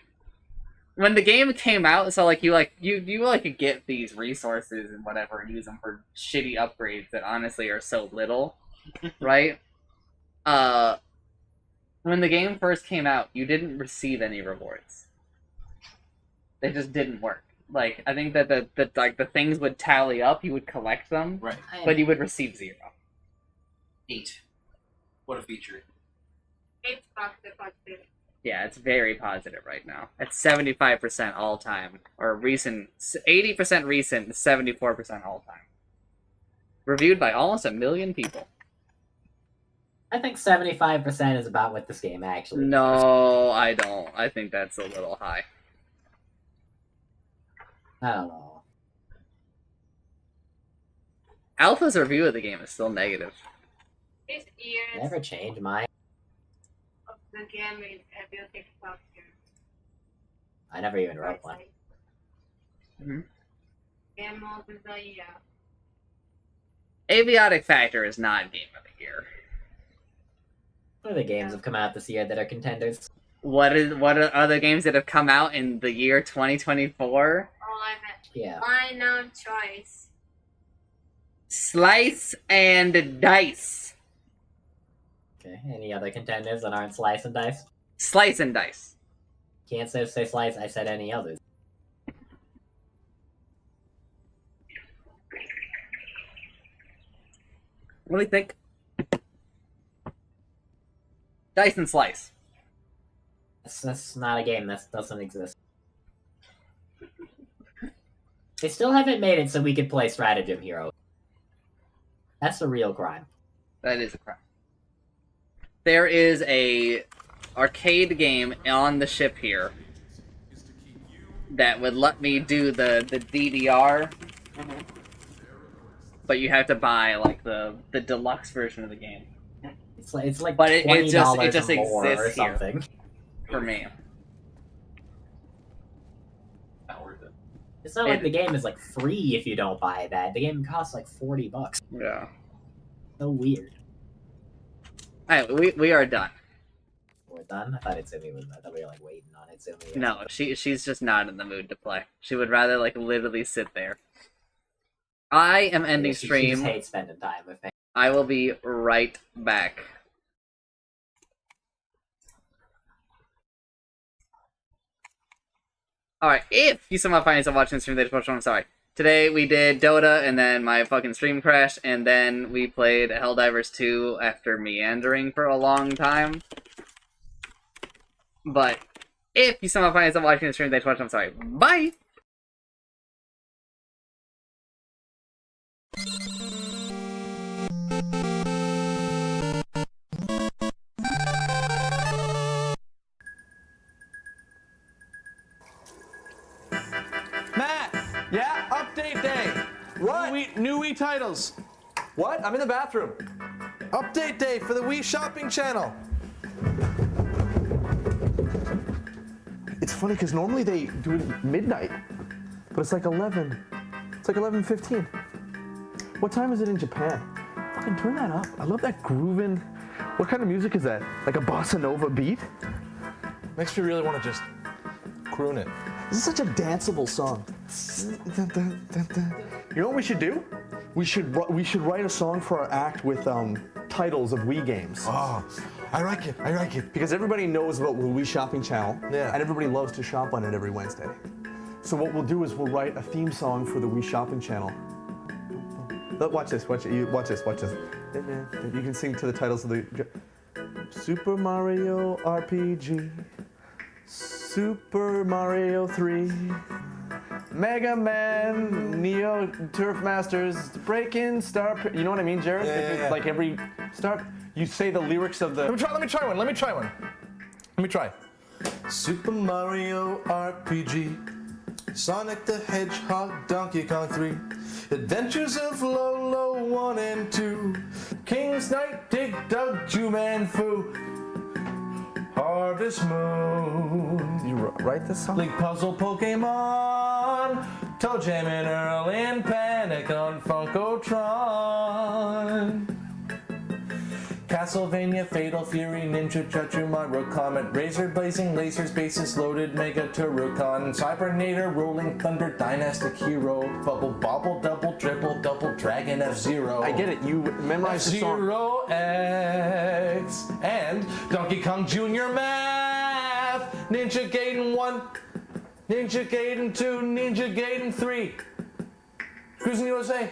When the game came out, so like you could get these resources and whatever and use them for shitty upgrades that honestly are so little, right? When the game first came out, you didn't receive any rewards. They just didn't work. Like I think that the things would tally up, you would collect them, Right. but you would receive 0. 8. What a feature. It's positive. Yeah, it's very positive right now. It's 75% all time, or recent, 80% recent, 74% all time. Reviewed by almost 1 million people. I think 75% is about what this game actually is. No, I don't. I think that's a little high. I don't know. Alpha's review of the game is still negative. This year's Never change mine. of the game is a beautiful factor. I never even wrote one. Mhm. Game of the year. Aviatic Factor is not Game of the Year. What other games have come out this year that are contenders? What are other games that have come out in the year 2024? Yeah. My no choice. Slice and Dice. Okay. Any other contenders that aren't Slice and Dice? Slice and Dice. Can't say Slice. I said any others. What do you think? Dice and Slice. That's not a game. That doesn't exist. They still haven't made it so we could play Stratagem Hero. That's a real crime. That is a crime. There is a arcade game on the ship here that would let me do the DDR, but you have to buy like the deluxe version of the game. It's like But it $20 just more or exists here. something. For me. Not worth it. It's not like the game is like free if you don't buy that. The game costs like $40. Yeah. So weird. Alright, we are done. We're done. I thought Itsumi was. I thought we were like waiting on Itsumi. No, she's just not in the mood to play. She would rather like literally sit there. I am ending She stream. just hates spending time with me. I will be right back. Alright, if you somehow find yourself watching the stream later, I'm sorry. Today we did Dota, and then my fucking stream crashed, and then we played Helldivers 2 after meandering for a long time. But if you somehow find yourself watching the stream later, I'm sorry. Bye! Matt! Yeah? Update day! What? New Wii titles. What? I'm in the bathroom. Update day for the Wii shopping channel. It's funny because normally they do it at midnight, but it's like 11. It's like 11:15. What time is it in Japan? Fucking turn that up. I love that grooving. What kind of music is that? Like a bossa nova beat? Makes me really want to just croon it. This is such a danceable song. You know what we should do? We should write a song for our act with titles of Wii games. Oh, I like it. I like it. Because everybody knows about the Wii shopping channel, Yeah. and everybody loves to shop on it every Wednesday. So what we'll do is we'll write a theme song for the Wii shopping channel. Look, watch this. Watch this. You can sing to the titles of the Super Mario RPG, Super Mario 3, Mega Man, Neo Turf Masters, Breakin' Star. You know what I mean, Jared? Yeah. Like every star, you say the lyrics of the. Let me try one. Super Mario RPG, Sonic the Hedgehog, Donkey Kong 3, Adventures of Lolo 1 and 2, King's Knight, Dig Dug, Juman Fu, Harvest Moon. You write this song? League Puzzle Pokemon, Toe Jam and Earl and Panic on Funkotron. Castlevania, Fatal Fury, Ninja Chuchu, Mario Comet, Razor Blazing, Lasers, Bases Loaded, Mega Turrican, Cybernator, Rolling Thunder, Dynastic Hero, Bubble Bobble, Double Dribble, Double Dragon, F-Zero. I get it. You memorized the song. F-Zero X, and Donkey Kong Jr. Math, Ninja Gaiden 1, Ninja Gaiden 2, Ninja Gaiden 3. Cruising USA.